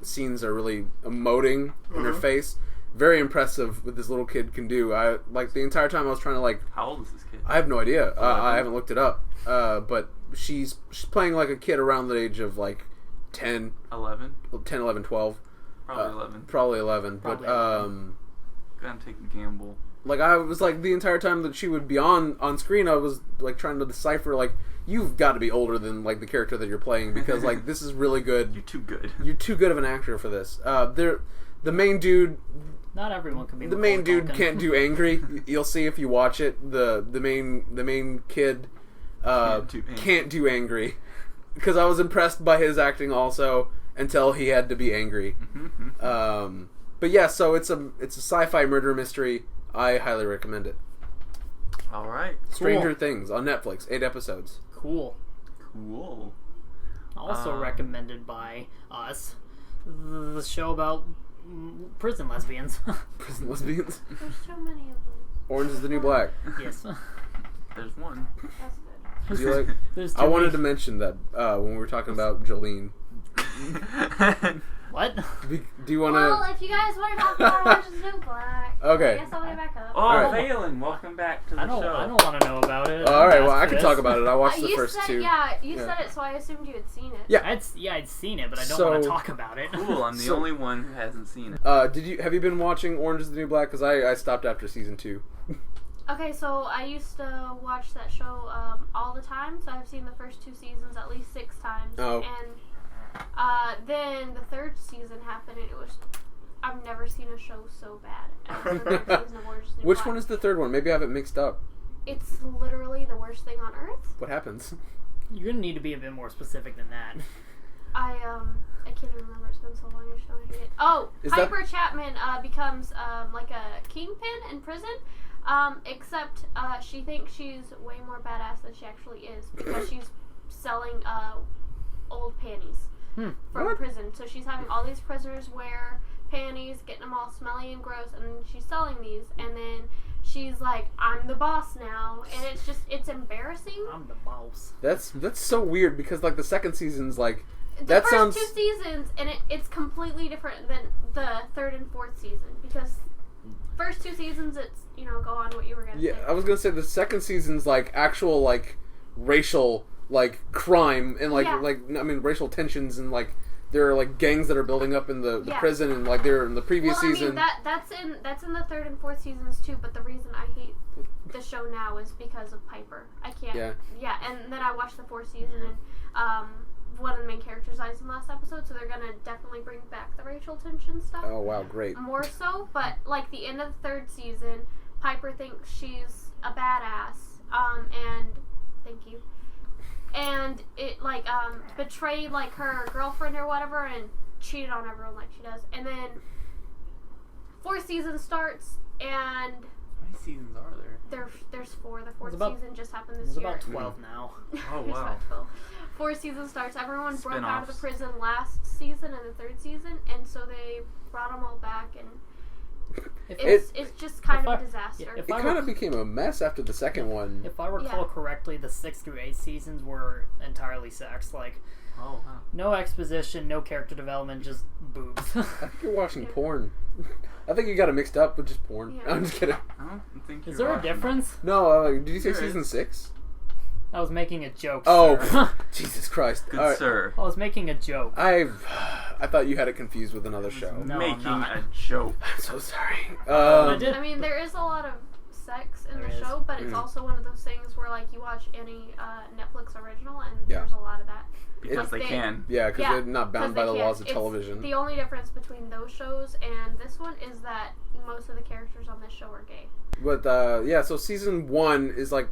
scenes are really emoting in her face. Very impressive what this little kid can do. I like the entire time I was trying to like. How old is this kid? I have no idea. I haven't looked it up. But she's playing like a kid around the age of like 10, 11? 10, 11, 12. Probably 11. Probably 11. Probably but 11. Gotta take a gamble. like I was like the entire time that she would be on screen, I was like trying to decipher like you've got to be older than like the character that you're playing, because like this is really good. You're too good. You're too good of an actor for this. The main dude. Not everyone can be. The main dude can't do angry. You'll see if you watch it. The main kid can't do angry, because I was impressed by his acting also until he had to be angry. But yeah, so it's a sci-fi murder mystery. I highly recommend it. All right. Stranger Things on Netflix, 8 episodes. Cool. Also recommended by us, the show about prison lesbians. Prison lesbians. There's so many of them. Orange is the New Black. Yes. There's one. That's good. Do you like? I wanted to mention that when we were talking about Jolene. What? Do you want to? Well, if you guys want to talk about Orange is the New Black, Okay. I guess I'll get back up. Oh, Right. Valen, welcome back to the show. I don't want to know about it. All right, well, I Ask can this. talk about it. I watched the You first said, 2. Yeah, you Yeah. said it, so I assumed you had seen it. Yeah. I'd seen it, but I don't So- want to talk about it. Cool, I'm the So- only one who hasn't seen it. Have you been watching Orange is the New Black? Because I stopped after season 2. Okay, so I used to watch that show all the time. So I've seen the first 2 seasons at least 6 times. Oh. And then the 3rd season happened, and it was... I've never seen a show so bad as the 3rd season of Orange is the New Which Black. one is the 3rd one? Maybe I have it mixed up. It's literally the worst thing on earth. What happens? You're gonna need to be a bit more specific than that. I can't even remember. It's been so long. I should hate it. Oh, Piper Chapman becomes like a kingpin in prison. Except she thinks she's way more badass than she actually is because she's selling old panties from prison. So she's having all these prisoners wear panties, getting them all smelly and gross, and she's selling these. And then she's like, "I'm the boss now," and it's embarrassing. I'm the boss. That's so weird because like the 2nd season's like the first 2 seasons, and it's completely different than the 3rd and 4th season because first 2 seasons it's go on what you were gonna say. Yeah, I was gonna say the 2nd season's like actual like racial like crime and like racial tensions and like there are like gangs that are building up in the prison and like they're in the previous season. That's in the 3rd and 4th seasons too. But the reason I hate the show now is because of Piper. I can't. Yeah, and then I watched the 4th season and one of the main characters dies in the last episode, so they're gonna definitely bring back the racial tension stuff. Oh wow, great. More so, but like the end of the 3rd season, Piper thinks she's a badass. And thank you. And it like betrayed like her girlfriend or whatever and cheated on everyone like she does. And then 4th season starts and how many seasons are there? There's 4. The 4th season just happened this year. There's about 12 now. Oh wow. 4th season starts. Everyone broke out of the prison last season and the 3rd season, and so they brought them all back, and it's just kind of a disaster. It kind of became a mess after the 2nd one. If I recall correctly, the 6th through 8th seasons were entirely sex. Like, no exposition, no character development, just boobs. I think you're watching porn. I think you got it mixed up with just porn. Yeah. I'm just kidding. I don't think is there a difference? No, did you say season 6? I was making a joke. Oh, sir. Jesus Christ! Good sir. I was making a joke. I thought you had it confused with another show. No, making a joke. I'm so sorry. I mean, there is a lot of sex in the show, but it's also one of those things where like you watch any Netflix original and there's a lot of that. Because they can. Yeah, because they're not bound by the laws of television. The only difference between those shows and this one is that most of the characters on this show are gay. But so season 1 is like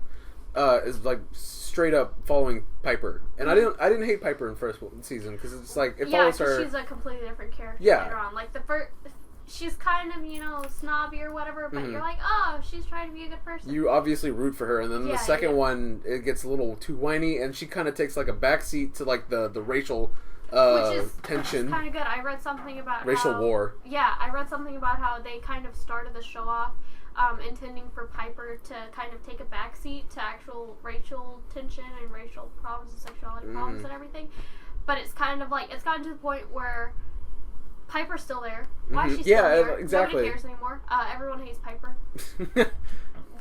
straight up following Piper, and I didn't hate Piper in first season because it's like it follows her. She's a completely different character later on. Like the first, she's kind of snobby or whatever, but you're like, oh, she's trying to be a good person. You obviously root for her, and then the second one it gets a little too whiny, and she kind of takes like a backseat to like the racial tension. Kind of good. I read something about racial war. Yeah, I read something about how they kind of started the show off. Intending for Piper to kind of take a backseat to actual racial tension and racial problems and sexuality problems and everything. But it's kind of like, it's gotten to the point where Piper's still there. Why is she still there? Exactly. Nobody cares anymore. Everyone hates Piper.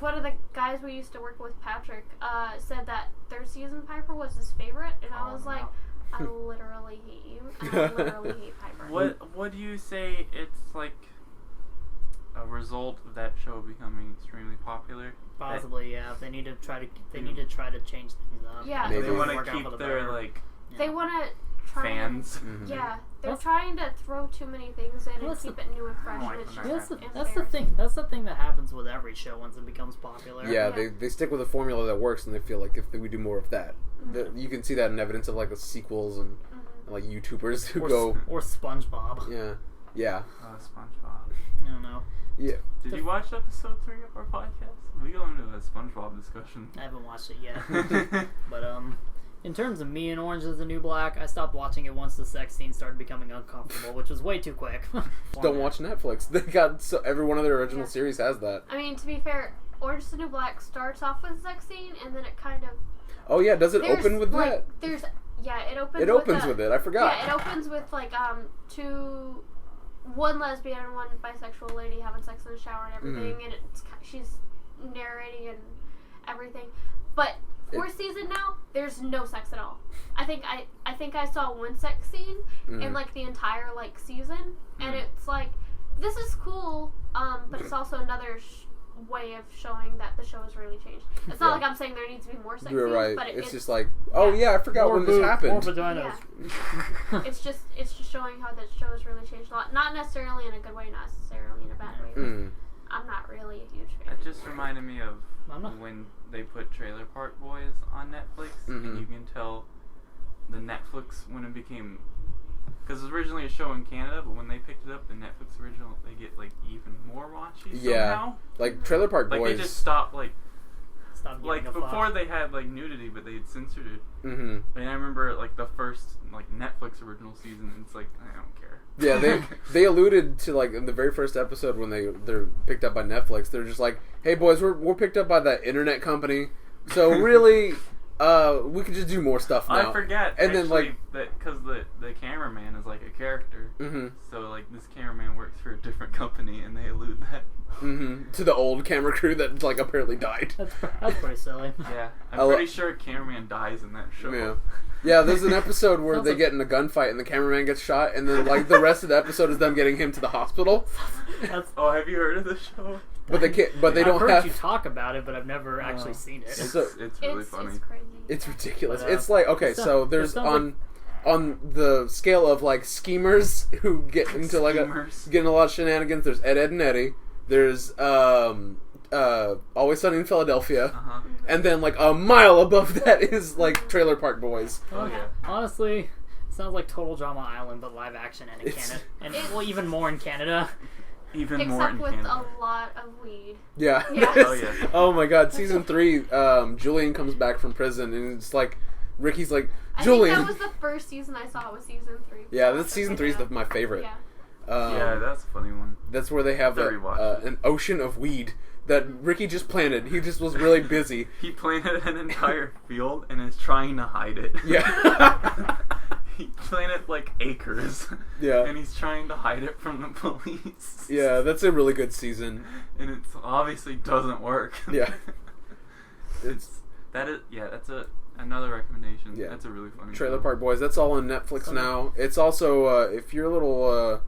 One of the guys we used to work with, Patrick, said that 3rd season Piper was his favorite, and I was like, I literally hate you, and I literally hate Piper. What do you say it's like a result of that show becoming extremely popular? Possibly, yeah. They need to try to change things up. Yeah, they want to keep their They want to try fans. Yeah, they're trying to throw too many things in and keep it new and fresh. That's the thing. That's the thing that happens with every show once it becomes popular. Yeah, they stick with a formula that works, and they feel like if we do more of that, you can see that in evidence of like the sequels and like YouTubers who go or SpongeBob. Yeah. SpongeBob. I don't know. Yeah. Did you watch episode 3 of our podcast? We go into a SpongeBob discussion. I haven't watched it yet. But in terms of me and Orange is the New Black, I stopped watching it once the sex scene started becoming uncomfortable, which was way too quick. Don't watch Netflix. They got every one of their original series has that. I mean, to be fair, Orange is the New Black starts off with a sex scene, and then it kind of... Oh yeah, does it open with that? It opens. It opens with it. I forgot. Yeah, it opens with like one lesbian and one bisexual lady having sex in the shower and everything, and she's narrating and everything. But 4th season now, there's no sex at all. I think I saw one sex scene in like the entire like season, and it's like, this is cool, but it's also another way of showing that the show has really changed. It's not like I'm saying there needs to be more sex scenes, right. but it's just like, oh yeah, I forgot more when this happened. More vaginas. Yeah. it's just showing how the show has really changed a lot. Not necessarily in a good way, not necessarily in a bad way. I'm not really a huge fan. It just reminded me of when they put Trailer Park Boys on Netflix, and you can tell the Netflix when it became, because it was originally a show in Canada, but when they picked it up, the Netflix original, they get like even more raunchy somehow. Like Trailer Park Boys. Like they just stopped Like before they had like nudity, but they had censored it. And I remember like the first like Netflix original season. It's like I don't care. Yeah, they alluded to like in the very first episode when they're picked up by Netflix. They're just like, hey boys, we're picked up by that internet company, so really, we could just do more stuff now. I forget. And actually, then like that because the cameraman is like a character. So like this cameraman works for a different company, and they allude that. To the old camera crew that like apparently died. That's pretty silly. Yeah, I'm pretty sure a cameraman dies in that show. Yeah, there's an episode where they get in a gunfight and the cameraman gets shot, and then like the rest of the episode is them getting him to the hospital. Oh, have you heard of the show? But they can't. But they don't I've heard have. You talk about it, but I've never actually seen it. It's really funny. It's crazy. It's ridiculous. But, it's like okay, so there's on the scale of like schemers who get into like getting a lot of shenanigans. There's Ed, and Eddie. There's Always Sunny in Philadelphia, and then like a mile above that is like Trailer Park Boys. Oh yeah. Honestly, sounds like Total Drama Island, but live action and in Canada, and well, even more in Canada. Even more in Except with Canada. a lot of weed. Yeah. Oh yeah. Oh my God! Season 3, Julian comes back from prison, and it's like Ricky's like Julian. I think that was the first season I saw. Was season 3. Yeah, this season 3 is my favorite. Yeah. Yeah, that's a funny one. That's where they have an ocean of weed that Ricky just planted. He just was really busy. He planted an entire field and is trying to hide it. Yeah. He planted like acres. Yeah. And he's trying to hide it from the police. Yeah, that's a really good season. And it obviously doesn't work. Yeah. That's another recommendation. Yeah. That's a really funny Trailer show. Park Boys. That's all on Netflix now. It's also if you're a little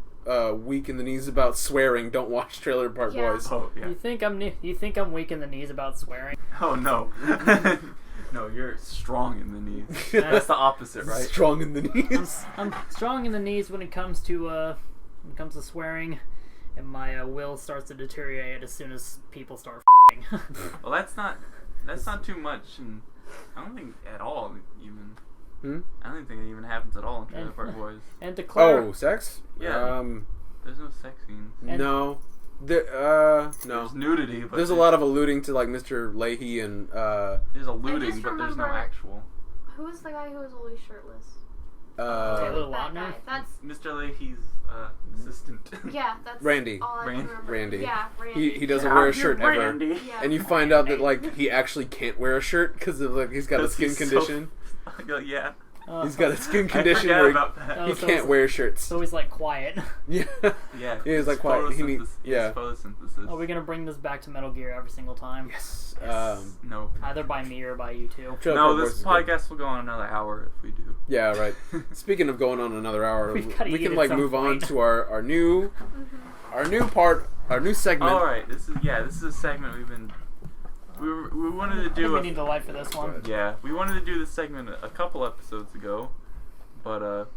weak in the knees about swearing, don't watch Trailer Park Boys. Oh yeah. You think I'm weak in the knees about swearing? Oh no. No, you're strong in the knees. That's the opposite, right? Strong in the knees. I'm strong in the knees when it comes to swearing, and my will starts to deteriorate as soon as people start f***ing. Well, that's not too much, and I don't think at all even. I don't think it even happens at all in Trailer Park Boys. And declare. Sex? Yeah. There's no sex scenes. No. No. There's nudity, but there's a lot of alluding to like Mr. Leahy and there's alluding, but there's no actual. Who was the guy who was always shirtless? Taylor That Lautner? guy. That's Mr. Leahy's assistant. Yeah, that's Randy. all I can remember. Randy. Yeah, Randy. He doesn't wear a shirt ever. Yeah. And you find out that like he actually can't wear a shirt because of like he's got a skin condition. Yeah. He's got a skin condition I where about that. he can't wear shirts. So he's like quiet. Yeah. Yeah. He's like quiet. He needs. Yeah. Photosynthesis. Are we gonna bring this back to Metal Gear every single time? Yes. No. Either by me or by you two. No, this podcast will go on another hour if we do. Yeah, right. Speaking of going on another hour, we can like move on to our new segment. All right, this is a segment we've been. We wanted to do. We need the light for this one. Yeah, we wanted to do this segment a couple episodes ago, but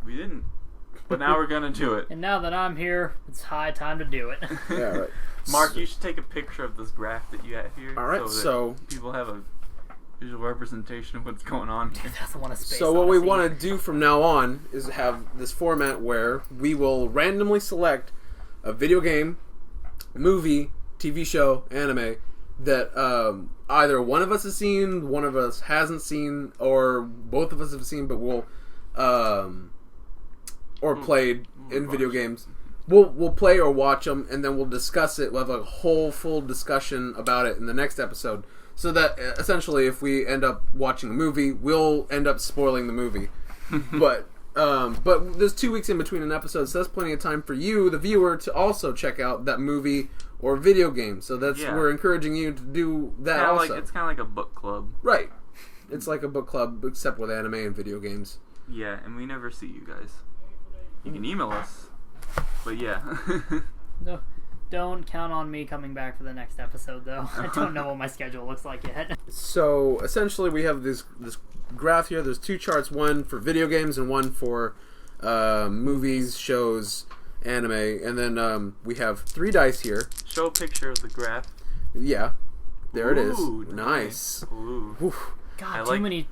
we didn't. But now we're gonna do it. And now that I'm here, it's high time to do it. Yeah, right. Mark, you should take a picture of this graph that you have here. All right, so people have a visual representation of what's going on here. So what we want to do from now on is have this format where we will randomly select a video game, movie, TV show, anime that either one of us has seen, one of us hasn't seen, or both of us have seen but will or played in video games. We'll play or watch them, and then we'll discuss it. We'll have a whole full discussion about it in the next episode. So that essentially, if we end up watching a movie, we'll end up spoiling the movie. But there's 2 weeks in between an episode, so that's plenty of time for you, the viewer, to also check out that movie or video game. So we're encouraging you to do that also. It's kind of like a book club. Right. It's like a book club, except with anime and video games. Yeah, and we never see you guys. You can email us, but yeah. No, Don't count on me coming back for the next episode, though. I don't know what my schedule looks like yet. So essentially, we have this graph here. There's 2 charts, one for video games and one for movies, shows, anime, and then we have 3 dice here. Show a picture of the graph. Yeah, there it is. Ooh, Nice. Ooh. Oof. God,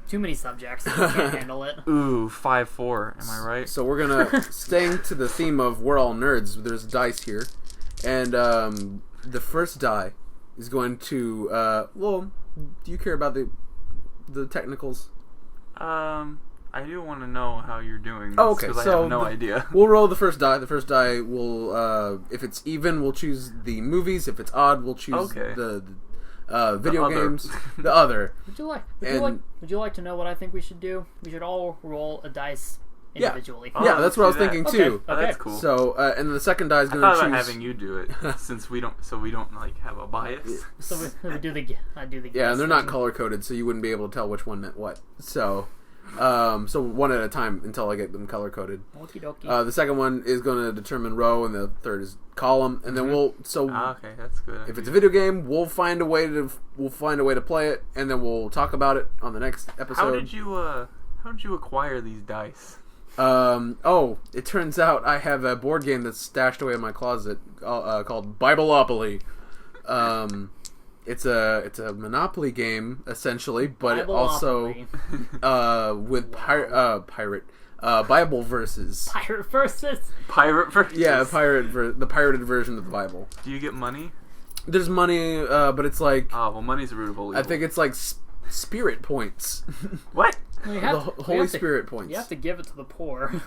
too many subjects. I can't handle it. Ooh, 5-4. Am I right? So we're gonna staying to the theme of we're all nerds. There's dice here, and the first die is going to. Well, do you care about the technicals? I do want to know how you're doing this, Oh, okay. because So I have no idea. We'll roll the first die. The first die will, if it's even, we'll choose the movies. If it's odd, we'll choose the video games. The other. Would you like to know what I think we should do? We should all roll a dice individually. Yeah, that's what I was thinking too. Oh, that's cool. So, and the second die is going to choose. I thought about having you do it, since we don't like have a bias. So we do the. I do the. Yeah, and they're not color coded, so you wouldn't be able to tell which one meant what. So. So one at a time until I get them color coded. Okie dokie. The second one is going to determine row, and the third is column, and then we'll. So okay, that's good. If it's a video game, we'll find a way to play it, and then we'll talk about it on the next episode. How did you acquire these dice? It turns out I have a board game that's stashed away in my closet called Bibleopoly. It's a Monopoly game essentially, but it also with Bible verses. Pirate verses. Yeah, the pirated version of the Bible. Do you get money? There's money, but it's like money's a root of all evil. I think it's like spirit points. What? Well, Holy Spirit points. You have to give it to the poor.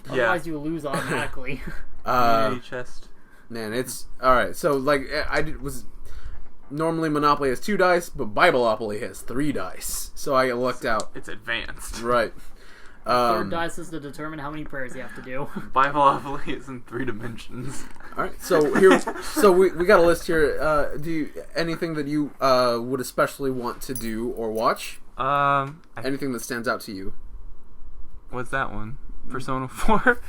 Otherwise, you lose automatically. Chest. Man, it's all right. So like normally Monopoly has 2 dice, but Bibleopoly has 3 dice. So I lucked out. It's advanced. Right. Third dice is to determine how many prayers you have to do. Bibleopoly is in 3 dimensions. All right. So here, we got a list here. Do you anything that you would especially want to do or watch? Anything that stands out to you? What's that one? Persona 4?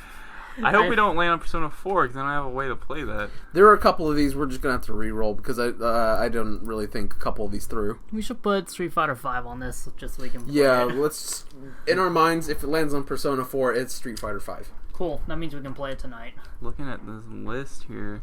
I hope we don't land on Persona 4 because then I have a way to play that. There are a couple of these we're just going to have to re-roll because I don't really think a couple of these through. We should put Street Fighter 5 on this just so we can play it. Let's... In our minds, if it lands on Persona 4, it's Street Fighter 5. Cool. That means we can play it tonight. Looking at this list here,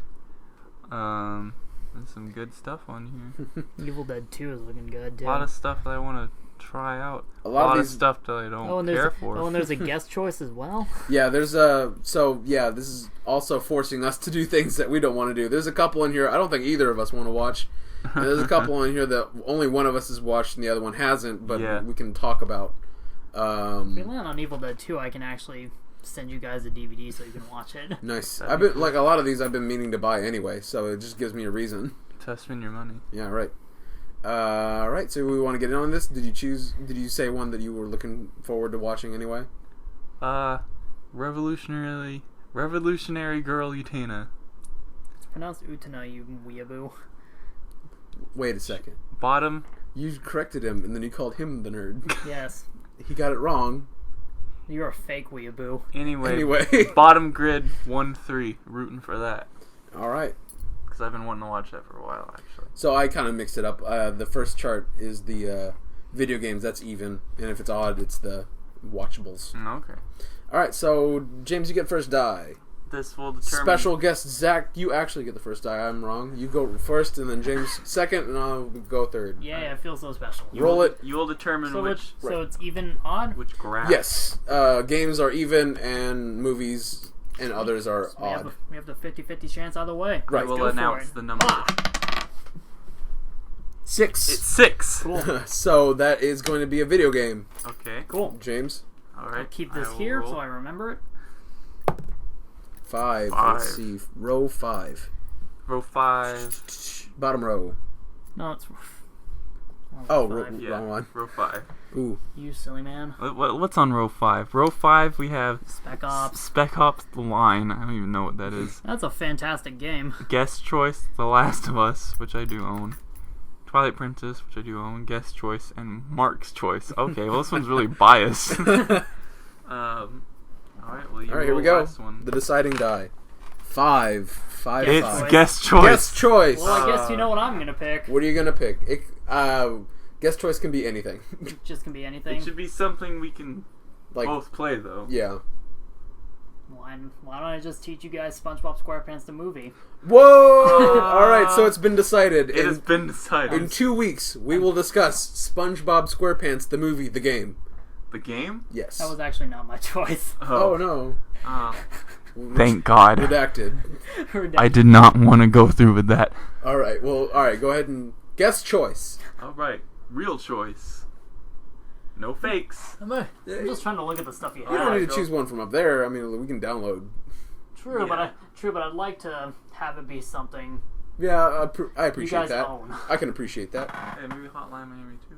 there's some good stuff on here. Evil Dead 2 is looking good, too. A lot of stuff that I want to try out. A lot of stuff that I don't care for. Oh, and there's a guest choice as well? Yeah, there's this is also forcing us to do things that we don't want to do. There's a couple in here I don't think either of us want to watch. And there's a couple in here that only one of us has watched and the other one hasn't, but we can talk about. If we land on Evil Dead 2, I can actually send you guys a DVD so you can watch it. Nice. I've been like a lot of these I've been meaning to buy anyway, so it just gives me a reason to spend your money. Yeah, right. Right, so we want to get in on this. Did you say one that you were looking forward to watching anyway? Revolutionary Girl Utena. It's pronounced Utena, you weeaboo. Wait a second. Bottom. You corrected him, and then you called him the nerd. Yes. He got it wrong. You're a fake weeaboo. Anyway. Bottom grid 1-3. Rooting for that. Alright. Because I've been wanting to watch that for a while, actually. So I kind of mixed it up. The first chart is the video games. That's even. And if it's odd, it's the watchables. Okay. Alright, so James, you get first die. This will determine... Special guest Zach, you actually get the first die. I'm wrong. You go first, and then James second, and I'll go third. Yeah, I feel so special. Roll it. You will determine which... So it's even odd? Which graph. Yes. Games are even, and movies and others are odd. We have the 50-50 chance either way. Right. We'll announce the number. 6. It's 6. Cool. So that is going to be a video game. Okay. Cool. James? All right. I'll keep this here so I remember it. 5. Let's see. Row 5. Row 5. Bottom row. No, it's... wrong one. Row 5. Ooh. You silly man. What's on row 5? Row 5 we have... Spec Ops. Spec Ops The Line. I don't even know what that is. That's a fantastic game. Guest Choice, The Last of Us, which I do own. Twilight Princess, which I do own. Guest Choice, and Mark's Choice. Okay, well this one's really biased. Alright, well here we go. The deciding die. It's guest choice. Guest choice. Well, I guess you know what I'm gonna pick. What are you gonna pick? Guest choice can be anything. It just can be anything. It should be something we can both play, though. Yeah. Why don't I just teach you guys SpongeBob SquarePants the movie? Whoa! All right, so it's been decided. It has been decided. In 2 weeks, we will discuss SpongeBob SquarePants the movie, the game. The game? Yes. That was actually not my choice. Oh no. Thank God. Redacted. I did not want to go through with that. All right. Well, all right. Go ahead and guest choice. All right. Real choice. No fakes. I'm just trying to look at the stuff you have. You don't need to choose one from up there. I mean, we can download. True, but I'd like to have it be something. Yeah, I appreciate you guys that. Own. I can appreciate that. Hey, maybe Hotline Miami too.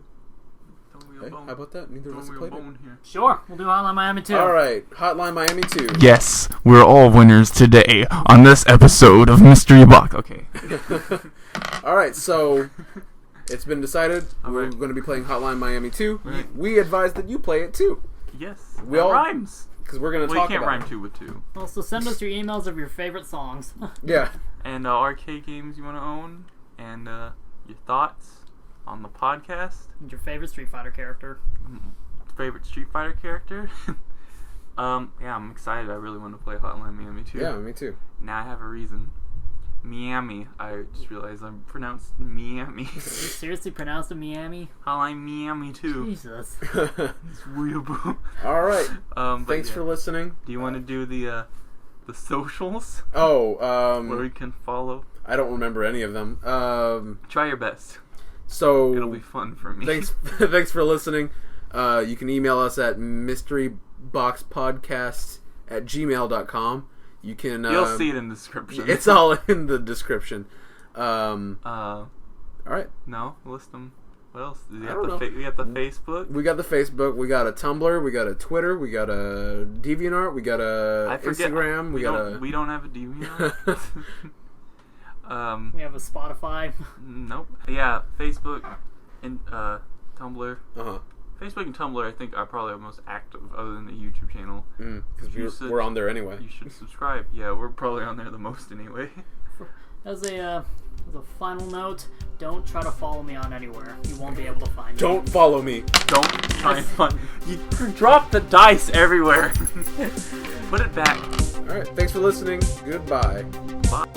Hey, how about that? Neither of us have played it. Here. Sure, we'll do Hotline Miami 2. All right, Hotline Miami 2. Yes, we're all winners today on this episode of Mystery Box. Okay. All right, so it's been decided we're going to be playing Hotline Miami 2. Right. We advise that you play it too. Yes. We all rhymes. Because we're going to you talk can't about rhyme it. 2 with 2. Well, so send us your emails of your favorite songs. Yeah. And arcade games you want to own. And your thoughts on the podcast. And your favorite Street Fighter character. Favorite Street Fighter character? Yeah, I'm excited. I really want to play Hotline Miami 2. Yeah, me too. Now I have a reason. Miami. I just realized I pronounced Miami. You seriously pronounced it Miami? Hotline Miami 2. Jesus. It's weird. All right. Thanks for listening. Do you want to do the socials? Oh, where we can follow? I don't remember any of them. Try your best. So It'll be fun for me. Thanks for listening. You can email us at mysteryboxpodcast@gmail.com. You can. You'll see it in the description. It's all in the description. All right. No, list them. What else? We I got don't know. we got the Facebook. We got the Facebook. We got a Tumblr. We got a Twitter. We got a DeviantArt. We got a Instagram. We don't have a DeviantArt. We have a Spotify. Nope. Yeah, Facebook and Tumblr. Uh-huh. Facebook and Tumblr, I think, are probably the most active, other than the YouTube channel. Because we're on there anyway. You should subscribe. Yeah, we're probably on there the most anyway. As a final note, don't try to follow me on anywhere. You won't be able to find me. Don't follow me. Don't try and find. You drop the dice everywhere. Put it back. All right. Thanks for listening. Goodbye. Bye.